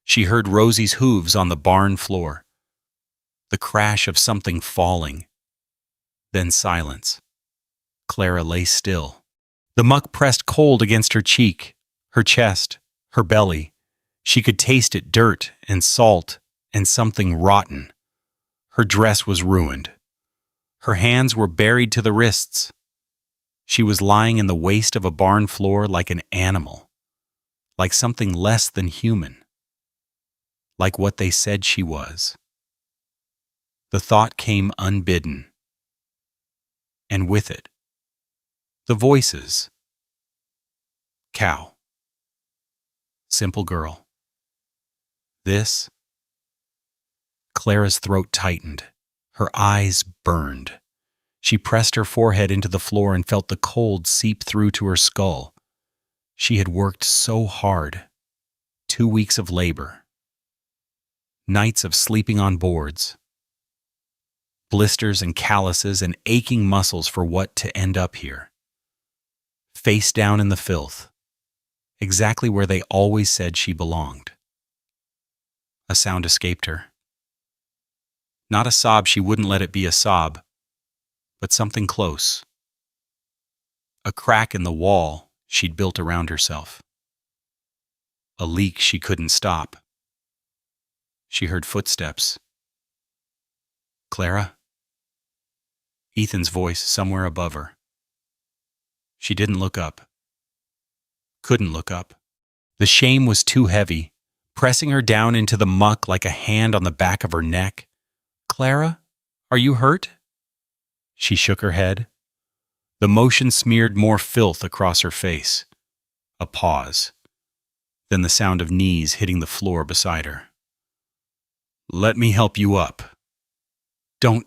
She heard Rosie's hooves on the barn floor. the crash of something falling. Then silence. Clara lay still. The muck pressed cold against her cheek, her chest, her belly. She could taste it, dirt and salt and something rotten. Her dress was ruined. Her hands were buried to the wrists. She was lying in the waste of a barn floor like an animal, like something less than human, like what they said she was. The thought came unbidden, and with it, the voices. Cow. Simple girl. This. Clara's throat tightened. Her eyes burned. She pressed her forehead into the floor and felt the cold seep through to her skull. She had worked so hard. 2 weeks of labor. Nights of sleeping on boards. Blisters and calluses and aching muscles for what to end up here. Face down in the filth. Exactly where they always said she belonged. A sound escaped her. Not a sob, she wouldn't let it be a sob, but something close. A crack in the wall she'd built around herself. A leak she couldn't stop. She heard footsteps. Clara? Ethan's voice somewhere above her. She didn't look up. Couldn't look up. The shame was too heavy, pressing her down into the muck like a hand on the back of her neck. Clara, are you hurt? She shook her head. The motion smeared more filth across her face. A pause. Then the sound of knees hitting the floor beside her. Let me help you up. Don't.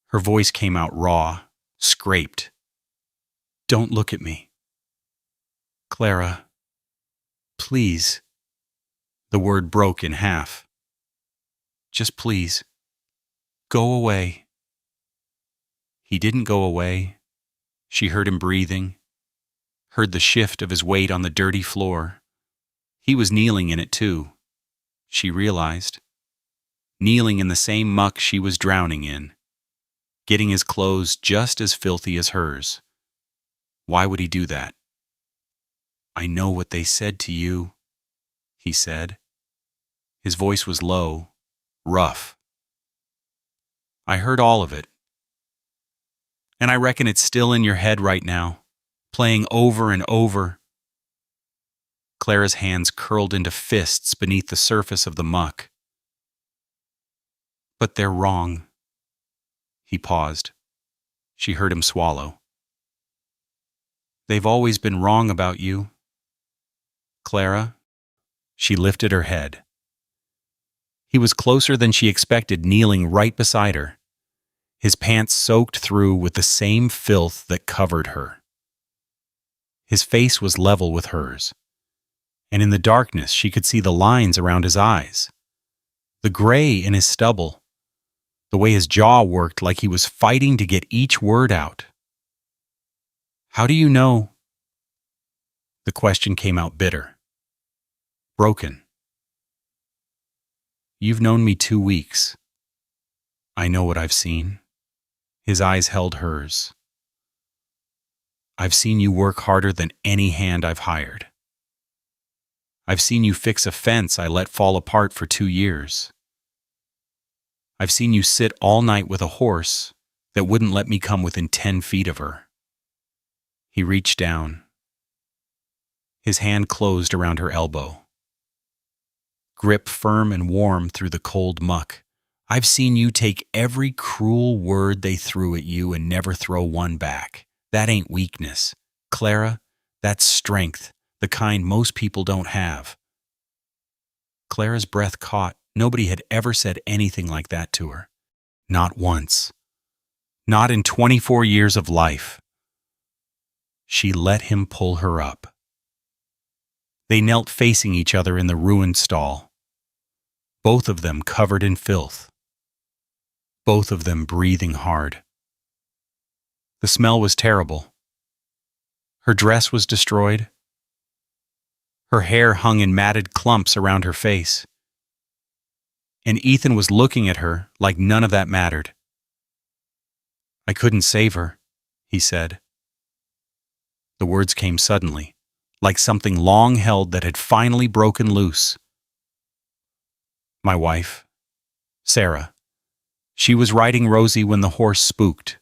Her voice came out raw, scraped. Don't look at me. Clara, please. The word broke in half. Just please. Go away. He didn't go away. She heard him breathing, heard the shift of his weight on the dirty floor. He was kneeling in it too, she realized. Kneeling in the same muck she was drowning in, getting his clothes just as filthy as hers. Why would he do that? I know what they said to you, he said. His voice was low, rough. I heard all of it. And I reckon it's still in your head right now, playing over and over. Clara's hands curled into fists beneath the surface of the muck. But they're wrong. He paused. She heard him swallow. They've always been wrong about you. Clara, she lifted her head. He was closer than she expected, kneeling right beside her, his pants soaked through with the same filth that covered her. His face was level with hers, and in the darkness she could see the lines around his eyes, the gray in his stubble, the way his jaw worked like he was fighting to get each word out. How do you know? The question came out bitter, broken. You've known me 2 weeks. I know what I've seen. His eyes held hers. I've seen you work harder than any hand I've hired. I've seen you fix a fence I let fall apart for 2 years. I've seen you sit all night with a horse that wouldn't let me come within 10 feet of her. He reached down. His hand closed around her elbow. Grip firm and warm through the cold muck. I've seen you take every cruel word they threw at you and never throw one back. That ain't weakness. Clara, that's strength, the kind most people don't have. Clara's breath caught. Nobody had ever said anything like that to her. Not once. Not in 24 years of life. She let him pull her up. They knelt facing each other in the ruined stall. Both of them covered in filth. Both of them breathing hard. The smell was terrible. Her dress was destroyed. Her hair hung in matted clumps around her face. and Ethan was looking at her like none of that mattered. "I couldn't save her," he said. The words came suddenly, like something long held that had finally broken loose. "My wife, Sarah, she was riding Rosie when the horse spooked.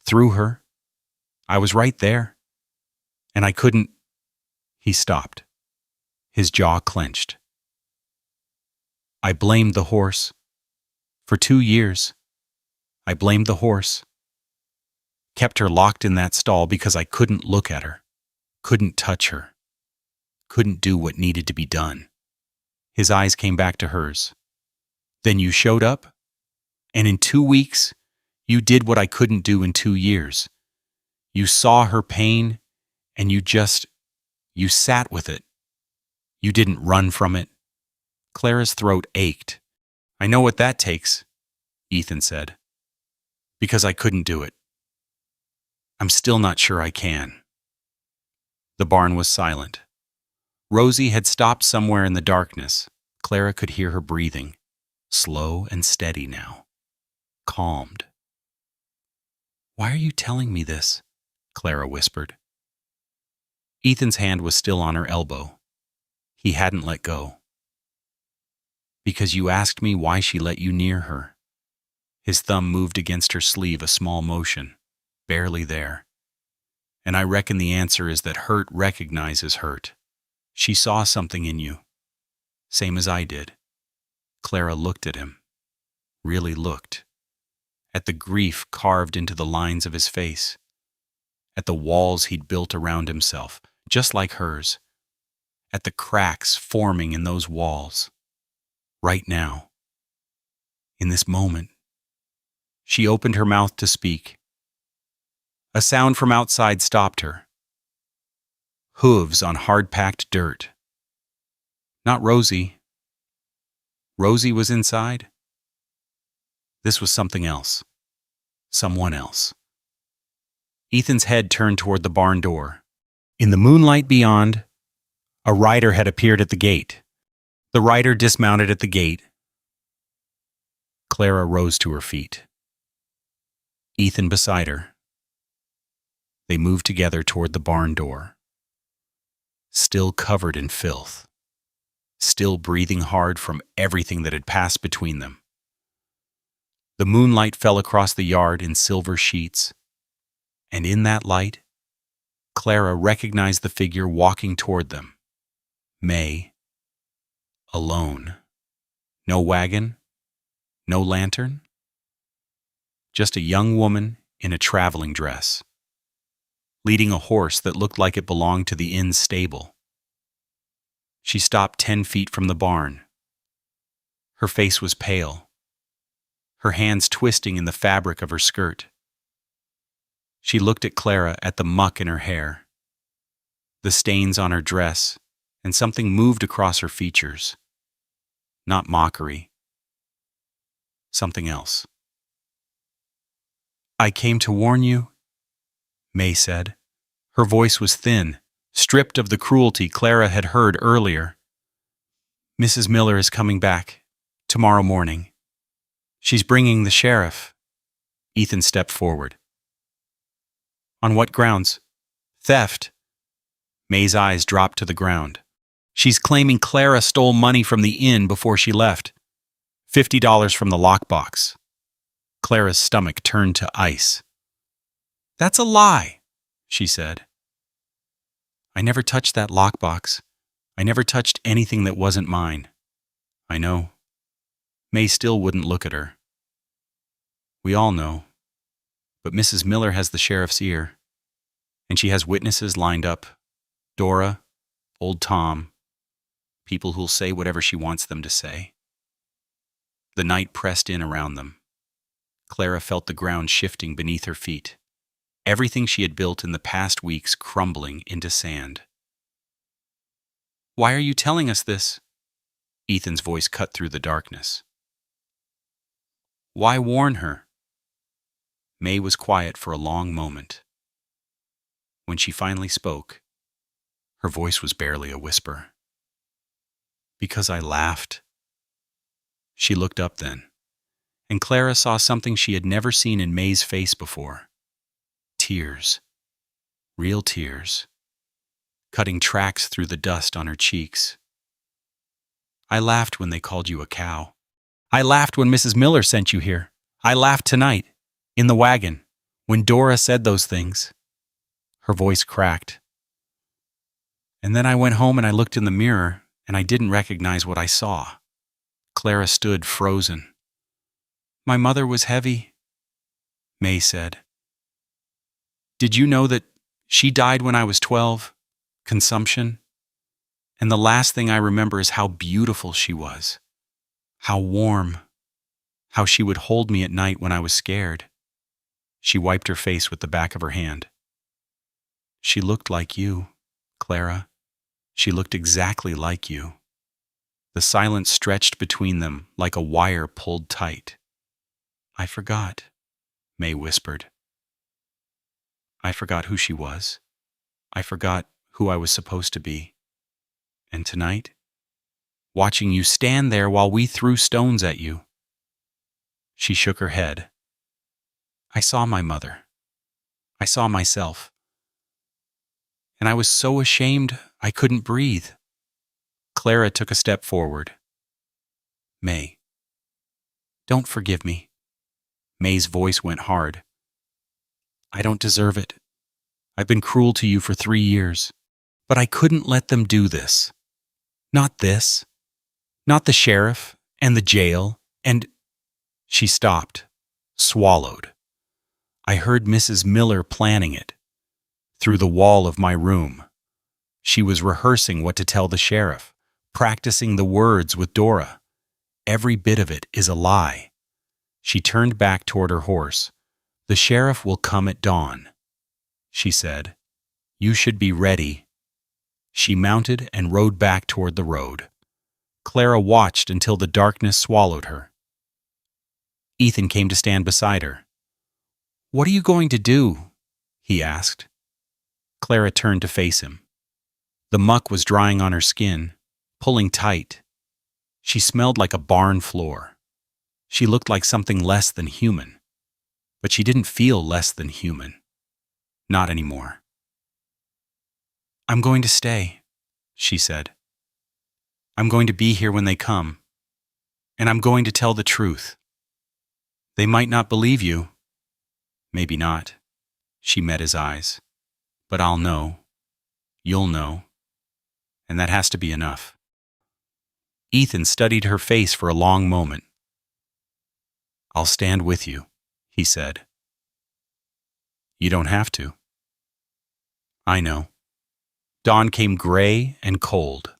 Through her, I was right there, and I couldn't—" He stopped. His jaw clenched. "I blamed the horse. For 2 years, I blamed the horse. Kept her locked in that stall because I couldn't look at her, couldn't touch her, couldn't do what needed to be done." His eyes came back to hers. "Then you showed up, and in 2 weeks, you did what I couldn't do in 2 years. You saw her pain, and you sat with it. You didn't run from it." Clara's throat ached. "I know what that takes," Ethan said, "because I couldn't do it. I'm still not sure I can." The barn was silent. Rosie had stopped somewhere in the darkness. Clara could hear her breathing, slow and steady now, calmed. "Why are you telling me this?" Clara whispered. Ethan's hand was still on her elbow. He hadn't let go. "Because you asked me why she let you near her." His thumb moved against her sleeve, a small motion, barely there. "And I reckon the answer is that hurt recognizes hurt. She saw something in you, same as I did." Clara looked at him, really looked, at the grief carved into the lines of his face, at the walls he'd built around himself, just like hers, at the cracks forming in those walls. Right now, in this moment, she opened her mouth to speak. A sound from outside stopped her. Hooves on hard-packed dirt. Not Rosie. Rosie was inside. This was something else. Someone else. Ethan's head turned toward the barn door. In the moonlight beyond, a rider had appeared at the gate. The rider dismounted at the gate. Clara rose to her feet. Ethan beside her. They moved together toward the barn door. Still covered in filth. Still breathing hard from everything that had passed between them. The moonlight fell across the yard in silver sheets, and in that light, Clara recognized the figure walking toward them. May. Alone. No wagon. No lantern. Just a young woman in a traveling dress, leading a horse that looked like it belonged to the inn stable. She stopped 10 feet from the barn. Her face was pale, her hands twisting in the fabric of her skirt. She looked at Clara, at the muck in her hair, the stains on her dress, and something moved across her features. Not mockery. Something else. "I came to warn you," May said. Her voice was thin, stripped of the cruelty Clara had heard earlier. "Mrs. Miller is coming back tomorrow morning. She's bringing the sheriff." Ethan stepped forward. "On what grounds?" "Theft." May's eyes dropped to the ground. "She's claiming Clara stole money from the inn before she left. $50 from the lockbox." Clara's stomach turned to ice. "That's a lie," she said. "I never touched that lockbox. I never touched anything that wasn't mine." "I know." May still wouldn't look at her. "We all know. But Mrs. Miller has the sheriff's ear. And she has witnesses lined up. Dora, old Tom, people who'll say whatever she wants them to say." The night pressed in around them. Clara felt the ground shifting beneath her feet. Everything she had built in the past weeks crumbling into sand. "Why are you telling us this?" Ethan's voice cut through the darkness. "Why warn her?" May was quiet for a long moment. When she finally spoke, her voice was barely a whisper. "Because I laughed." She looked up then, and Clara saw something she had never seen in May's face before. Tears. Real tears. Cutting tracks through the dust on her cheeks. I laughed when they called you a cow. I laughed when Mrs. Miller sent you here. I laughed tonight, in the wagon, when Dora said those things. Her voice cracked. And then I went home and I looked in the mirror, and I didn't recognize what I saw. Clara stood frozen. My mother was heavy, May said. Did you know that she died when I was 12? Consumption? And the last thing I remember is how beautiful she was. How warm. How she would hold me at night when I was scared. She wiped her face with the back of her hand. She looked like you, Clara. She looked exactly like you. The silence stretched between them like a wire pulled tight. I forgot, May whispered. I forgot who she was. I forgot who I was supposed to be. And tonight, watching you stand there while we threw stones at you. She shook her head. I saw my mother. I saw myself. And I was so ashamed I couldn't breathe. Clara took a step forward. May. Don't forgive me. May's voice went hard. I don't deserve it. I've been cruel to you for 3 years. But I couldn't let them do this. Not this. Not the sheriff and the jail and... She stopped, swallowed. I heard Mrs. Miller planning it. Through the wall of my room. She was rehearsing what to tell the sheriff, practicing the words with Dora. Every bit of it is a lie. She turned back toward her horse. The sheriff will come at dawn, she said. You should be ready. She mounted and rode back toward the road. Clara watched until the darkness swallowed her. Ethan came to stand beside her. What are you going to do? He asked. Clara turned to face him. The muck was drying on her skin, pulling tight. She smelled like a barn floor. She looked like something less than human. But she didn't feel less than human. Not anymore. I'm going to stay, she said. I'm going to be here when they come. And I'm going to tell the truth. They might not believe you. Maybe not. She met his eyes. But I'll know. You'll know. And that has to be enough. Ethan studied her face for a long moment. I'll stand with you, he said. You don't have to. I know. Dawn came gray and cold.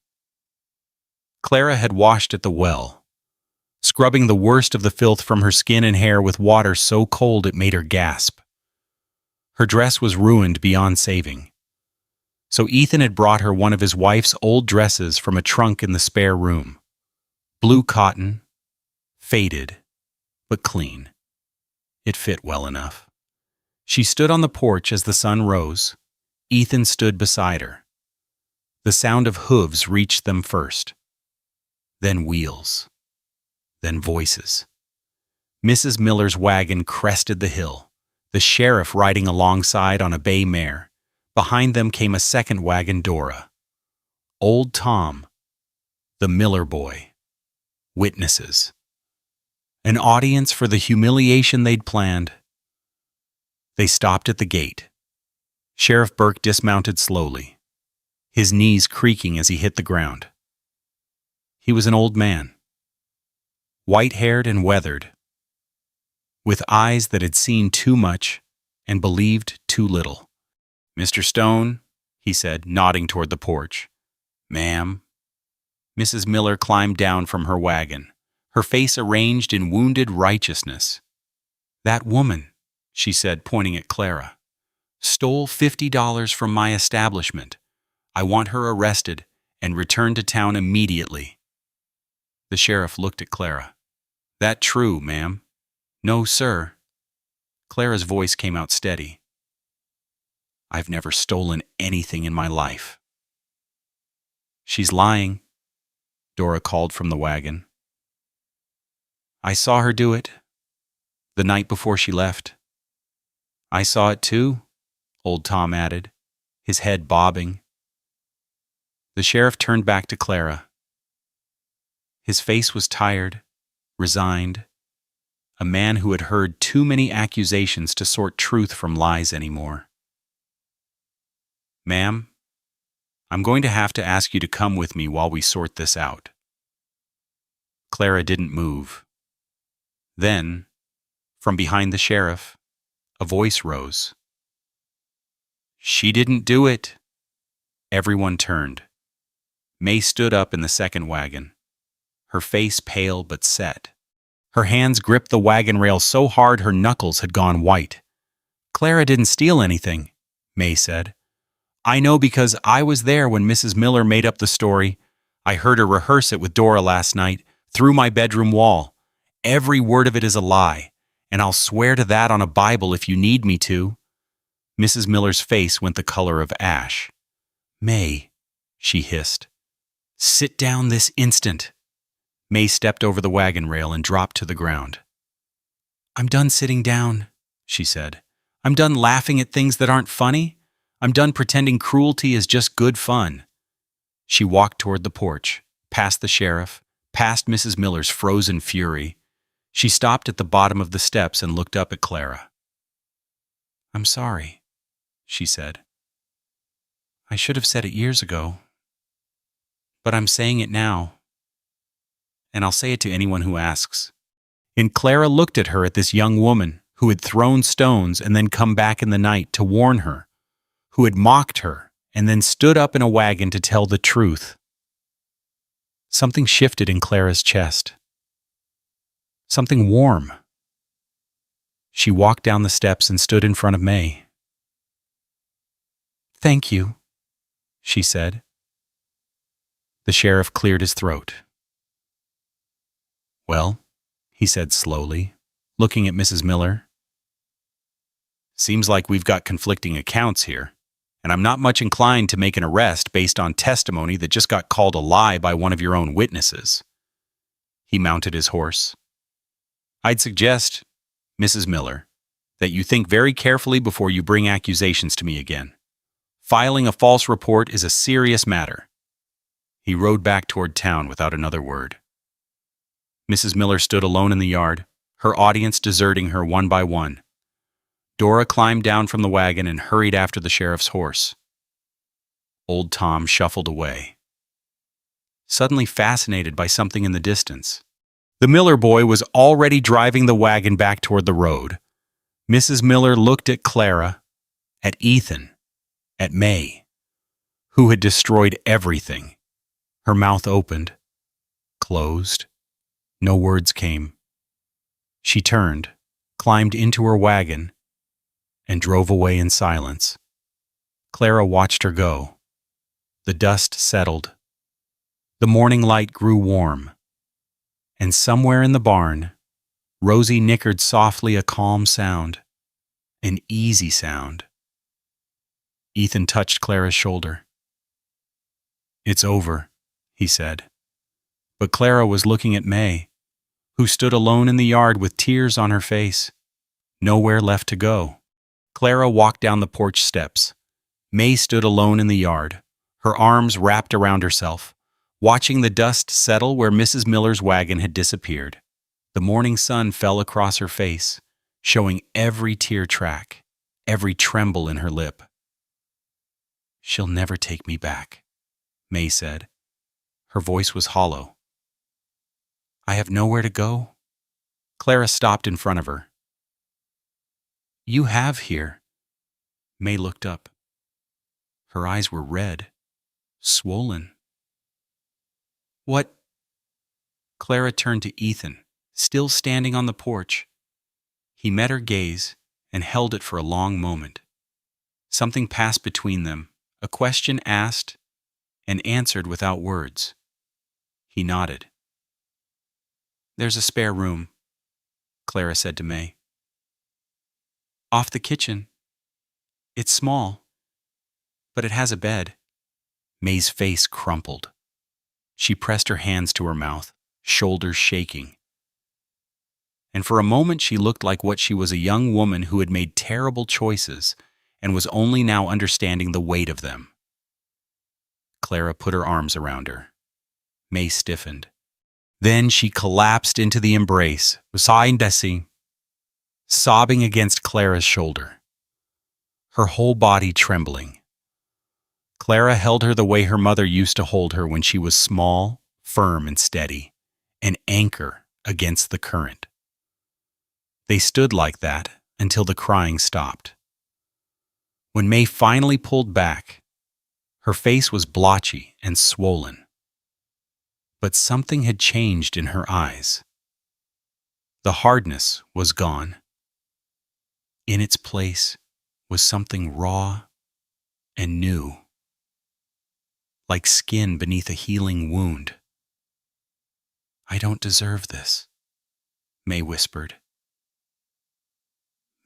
Clara had washed at the well, scrubbing the worst of the filth from her skin and hair with water so cold it made her gasp. Her dress was ruined beyond saving. So Ethan had brought her one of his wife's old dresses from a trunk in the spare room. Blue cotton, faded, but clean. It fit well enough. She stood on the porch as the sun rose. Ethan stood beside her. The sound of hooves reached them first. Then wheels. Then voices. Mrs. Miller's wagon crested the hill, the sheriff riding alongside on a bay mare. Behind them came a second wagon, Dora. Old Tom, the Miller boy. Witnesses. An audience for the humiliation they'd planned. They stopped at the gate. Sheriff Burke dismounted slowly, his knees creaking as he hit the ground. He was an old man, white-haired and weathered, with eyes that had seen too much and believed too little. Mr. Stone, he said, nodding toward the porch. Ma'am. Mrs. Miller climbed down from her wagon, her face arranged in wounded righteousness. That woman, she said, pointing at Clara, stole $50 from my establishment. I want her arrested and returned to town immediately. The sheriff looked at Clara. That true, ma'am? No, sir. Clara's voice came out steady. I've never stolen anything in my life. She's lying, Dora called from the wagon. I saw her do it the night before she left. I saw it too, old Tom added, his head bobbing. The sheriff turned back to Clara. His face was tired, resigned, a man who had heard too many accusations to sort truth from lies anymore. Ma'am, I'm going to have to ask you to come with me while we sort this out. Clara didn't move. Then, from behind the sheriff, a voice rose. She didn't do it. Everyone turned. May stood up in the second wagon, her face pale but set. Her hands gripped the wagon rail so hard her knuckles had gone white. Clara didn't steal anything, May said. I know because I was there when Mrs. Miller made up the story. I heard her rehearse it with Dora last night, through my bedroom wall. Every word of it is a lie, and I'll swear to that on a Bible if you need me to. Mrs. Miller's face went the color of ash. May, she hissed. Sit down this instant. May stepped over the wagon rail and dropped to the ground. I'm done sitting down, she said. I'm done laughing at things that aren't funny. I'm done pretending cruelty is just good fun. She walked toward the porch, past the sheriff, past Mrs. Miller's frozen fury. She stopped at the bottom of the steps and looked up at Clara. I'm sorry, she said. I should have said it years ago. But I'm saying it now. And I'll say it to anyone who asks. And Clara looked at her at this young woman who had thrown stones and then come back in the night to warn her, who had mocked her and then stood up in a wagon to tell the truth. Something shifted in Clara's chest. Something warm. She walked down the steps and stood in front of May. Thank you, she said. The sheriff cleared his throat. Well, he said slowly, looking at Mrs. Miller. Seems like we've got conflicting accounts here, and I'm not much inclined to make an arrest based on testimony that just got called a lie by one of your own witnesses. He mounted his horse. I'd suggest, Mrs. Miller, that you think very carefully before you bring accusations to me again. Filing a false report is a serious matter. He rode back toward town without another word. Mrs. Miller stood alone in the yard, her audience deserting her one by one. Dora climbed down from the wagon and hurried after the sheriff's horse. Old Tom shuffled away, suddenly fascinated by something in the distance. The Miller boy was already driving the wagon back toward the road. Mrs. Miller looked at Clara, at Ethan, at May, who had destroyed everything. Her mouth opened, closed. No words came. She turned, climbed into her wagon, and drove away in silence. Clara watched her go. The dust settled. The morning light grew warm. And somewhere in the barn, Rosie nickered softly a calm sound, an easy sound. Ethan touched Clara's shoulder. It's over, he said. But Clara was looking at May, who stood alone in the yard with tears on her face. Nowhere left to go. Clara walked down the porch steps. May stood alone in the yard, her arms wrapped around herself, watching the dust settle where Mrs. Miller's wagon had disappeared. The morning sun fell across her face, showing every tear track, every tremble in her lip. She'll never take me back, May said. Her voice was hollow. I have nowhere to go. Clara stopped in front of her. You have here. May looked up. Her eyes were red, swollen. What? Clara turned to Ethan, still standing on the porch. He met her gaze and held it for a long moment. Something passed between them, a question asked and answered without words. He nodded. There's a spare room, Clara said to May. Off the kitchen. It's small, but it has a bed. May's face crumpled. She pressed her hands to her mouth, shoulders shaking. and for a moment she looked like what she was, a young woman who had made terrible choices and was only now understanding the weight of them. Clara put her arms around her. May stiffened. Then she collapsed into the embrace, sobbing against Clara's shoulder, her whole body trembling. Clara held her the way her mother used to hold her when she was small, firm, and steady, an anchor against the current. They stood like that until the crying stopped. When May finally pulled back, her face was blotchy and swollen. But something had changed in her eyes. The hardness was gone. In its place was something raw and new, like skin beneath a healing wound. "I don't deserve this," May whispered.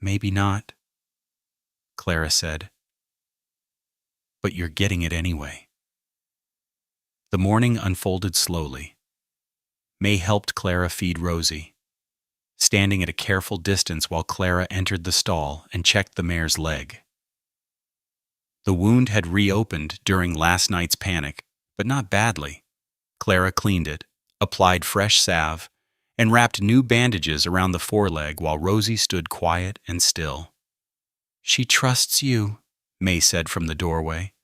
"Maybe not," Clara said. "But you're getting it anyway." The morning unfolded slowly. May helped Clara feed Rosie, standing at a careful distance while Clara entered the stall and checked the mare's leg. The wound had reopened during last night's panic, but not badly. Clara cleaned it, applied fresh salve, and wrapped new bandages around the foreleg while Rosie stood quiet and still. "She trusts you," May said from the doorway.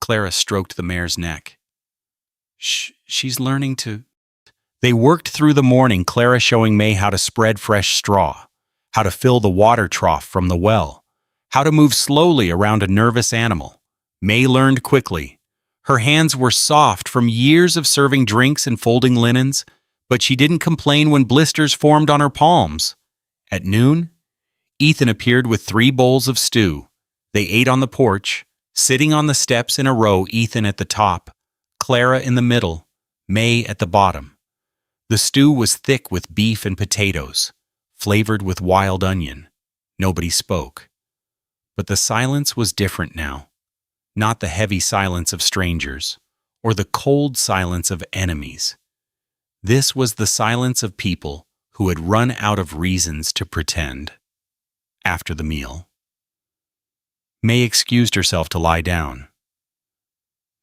Clara stroked the mare's neck. She's learning to..." They worked through the morning, Clara showing May how to spread fresh straw, how to fill the water trough from the well, how to move slowly around a nervous animal. May learned quickly. Her hands were soft from years of serving drinks and folding linens, but she didn't complain when blisters formed on her palms. At noon, Ethan appeared with 3 bowls of stew. They ate on the porch, sitting on the steps in a row, Ethan at the top, Clara in the middle, May at the bottom. The stew was thick with beef and potatoes, flavored with wild onion. Nobody spoke. But the silence was different now. Not the heavy silence of strangers, or the cold silence of enemies. This was the silence of people who had run out of reasons to pretend. After the meal, May excused herself to lie down.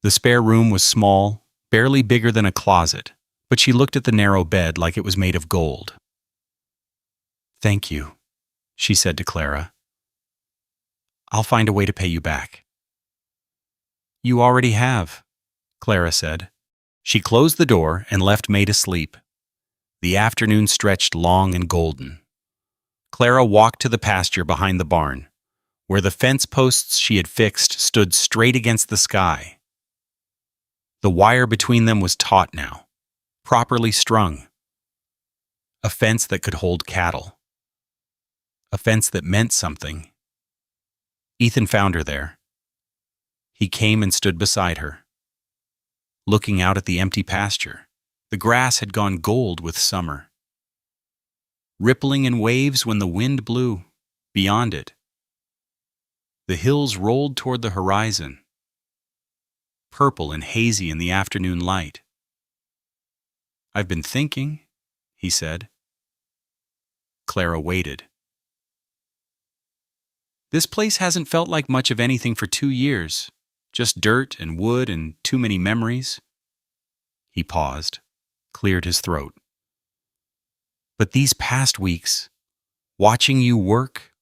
The spare room was small, barely bigger than a closet, but she looked at the narrow bed like it was made of gold. "Thank you," she said to Clara. "I'll find a way to pay you back." "You already have," Clara said. She closed the door and left May to sleep. The afternoon stretched long and golden. Clara walked to the pasture behind the barn, where the fence posts she had fixed stood straight against the sky. The wire between them was taut now, properly strung. A fence that could hold cattle. A fence that meant something. Ethan found her there. He came and stood beside her, looking out at the empty pasture. The grass had gone gold with summer, rippling in waves when the wind blew. Beyond it, the hills rolled toward the horizon, purple and hazy in the afternoon light. "I've been thinking," he said. Clara waited. "This place hasn't felt like much of anything for 2 years, just dirt and wood and too many memories." He paused, cleared his throat. "But these past weeks, watching you work,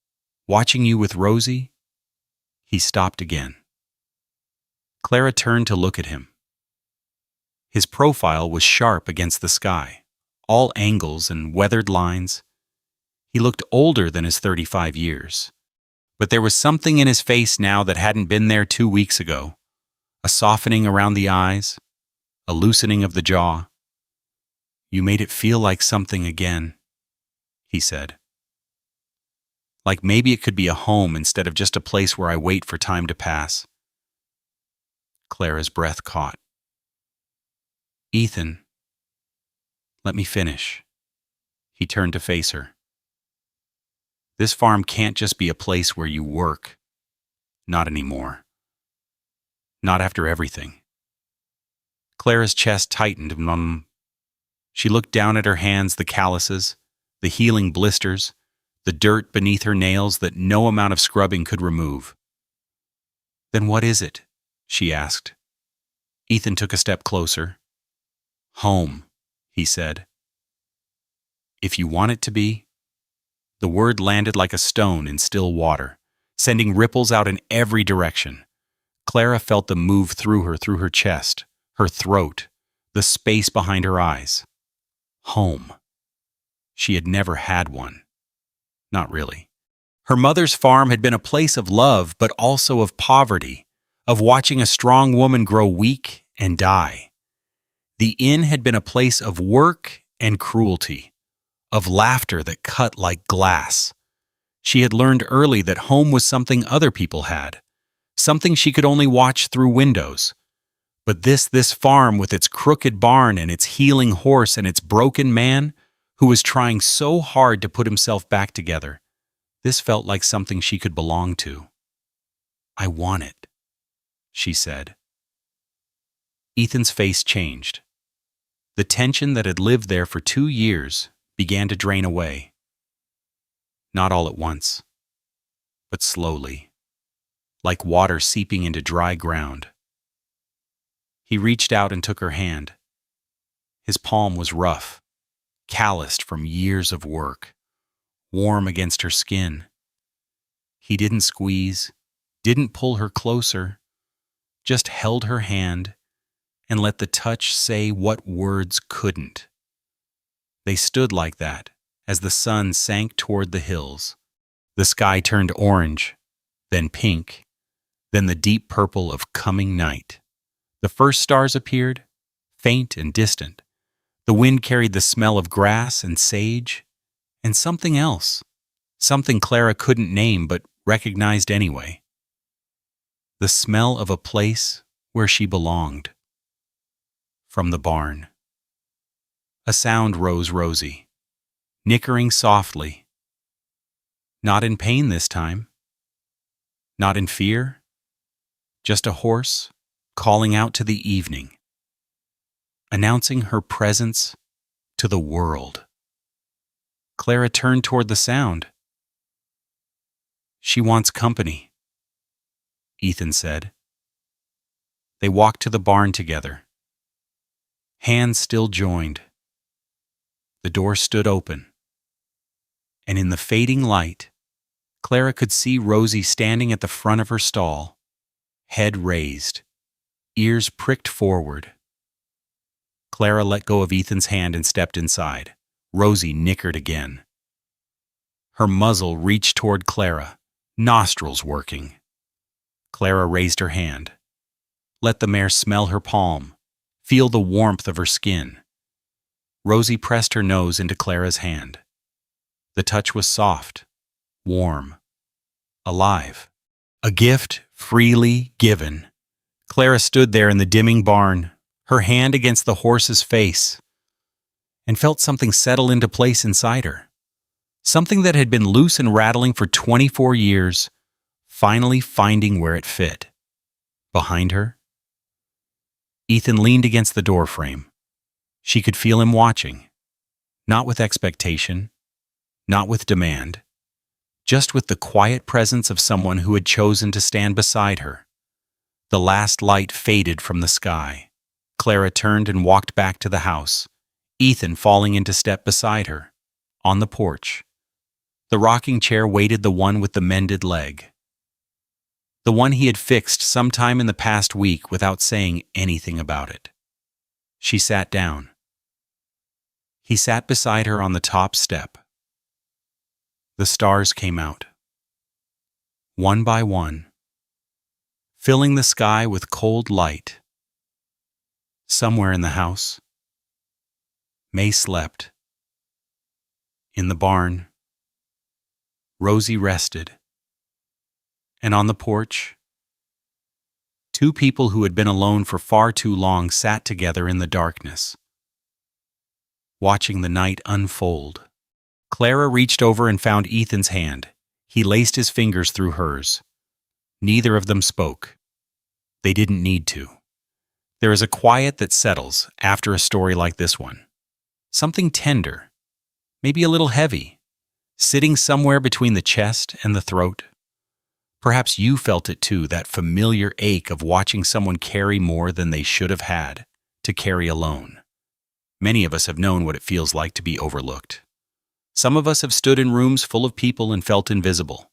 watching you with Rosie..." He stopped again. Clara turned to look at him. His profile was sharp against the sky, all angles and weathered lines. He looked older than his 35 years. But there was something in his face now that hadn't been there 2 weeks ago. A softening around the eyes, a loosening of the jaw. "You made it feel like something again," he said. "Like maybe it could be a home instead of just a place where I wait for time to pass." Clara's breath caught. "Ethan, let me finish." He turned to face her. "This farm can't just be a place where you work. Not anymore. Not after everything." Clara's chest tightened. She looked down at her hands, the calluses, the healing blisters, the dirt beneath her nails that no amount of scrubbing could remove. "Then what is it?" she asked. Ethan took a step closer. "Home," he said. "If you want it to be." The word landed like a stone in still water, sending ripples out in every direction. Clara felt them move through her chest, her throat, the space behind her eyes. Home. She had never had one. Not really. Her mother's farm had been a place of love, but also of poverty, of watching a strong woman grow weak and die. The inn had been a place of work and cruelty, of laughter that cut like glass. She had learned early that home was something other people had, something she could only watch through windows. But this farm with its crooked barn and its healing horse and its broken man, who was trying so hard to put himself back together, this felt like something she could belong to. "I want it," she said. Ethan's face changed. The tension that had lived there for 2 years began to drain away. Not all at once, but slowly, like water seeping into dry ground. He reached out and took her hand. His palm was rough, calloused from years of work, warm against her skin. He didn't squeeze, didn't pull her closer, just held her hand and let the touch say what words couldn't. They stood like that as the sun sank toward the hills. The sky turned orange, then pink, then the deep purple of coming night. The first stars appeared, faint and distant. The wind carried the smell of grass and sage, and something else, something Clara couldn't name but recognized anyway. The smell of a place where she belonged. From the barn. A sound rose rosy, nickering softly. Not in pain this time. Not in fear. Just a horse calling out to the evening, announcing her presence to the world. Clara turned toward the sound. "She wants company," Ethan said. They walked to the barn together. Hands still joined. The door stood open, and in the fading light, Clara could see Rosie standing at the front of her stall, head raised, ears pricked forward. Clara let go of Ethan's hand and stepped inside. Rosie nickered again. Her muzzle reached toward Clara, nostrils working. Clara raised her hand. Let the mare smell her palm, feel the warmth of her skin. Rosie pressed her nose into Clara's hand. The touch was soft, warm, alive. A gift freely given. Clara stood there in the dimming barn, her hand against the horse's face, and felt something settle into place inside her. Something that had been loose and rattling for 24 years, finally finding where it fit. Behind her, Ethan leaned against the doorframe. She could feel him watching, not with expectation, not with demand, just with the quiet presence of someone who had chosen to stand beside her. The last light faded from the sky. Clara turned and walked back to the house, Ethan falling into step beside her, on the porch. The rocking chair waited the one with the mended leg. The one he had fixed sometime in the past week without saying anything about it. She sat down. He sat beside her on the top step. The stars came out, one by one, filling the sky with cold light. Somewhere in the house, May slept. In the barn, Rosie rested. And on the porch, two people who had been alone for far too long sat together in the darkness, watching the night unfold. Clara reached over and found Ethan's hand. He laced his fingers through hers. Neither of them spoke. They didn't need to. There is a quiet that settles after a story like this one. Something tender, maybe a little heavy, sitting somewhere between the chest and the throat. Perhaps you felt it too, that familiar ache of watching someone carry more than they should have had to carry alone. Many of us have known what it feels like to be overlooked. Some of us have stood in rooms full of people and felt invisible.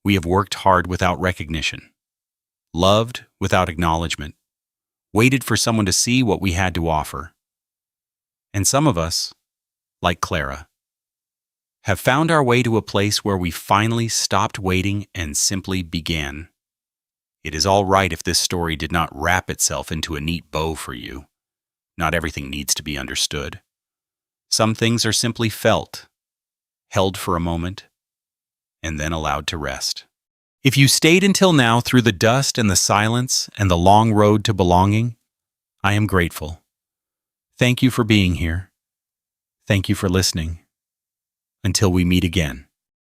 We have worked hard without recognition, loved without acknowledgement, waited for someone to see what we had to offer. And some of us, like Clara, have found our way to a place where we finally stopped waiting and simply began. It is all right if this story did not wrap itself into a neat bow for you. Not everything needs to be understood. Some things are simply felt, held for a moment, and then allowed to rest. If you stayed until now through the dust and the silence and the long road to belonging, I am grateful. Thank you for being here. Thank you for listening. Until we meet again.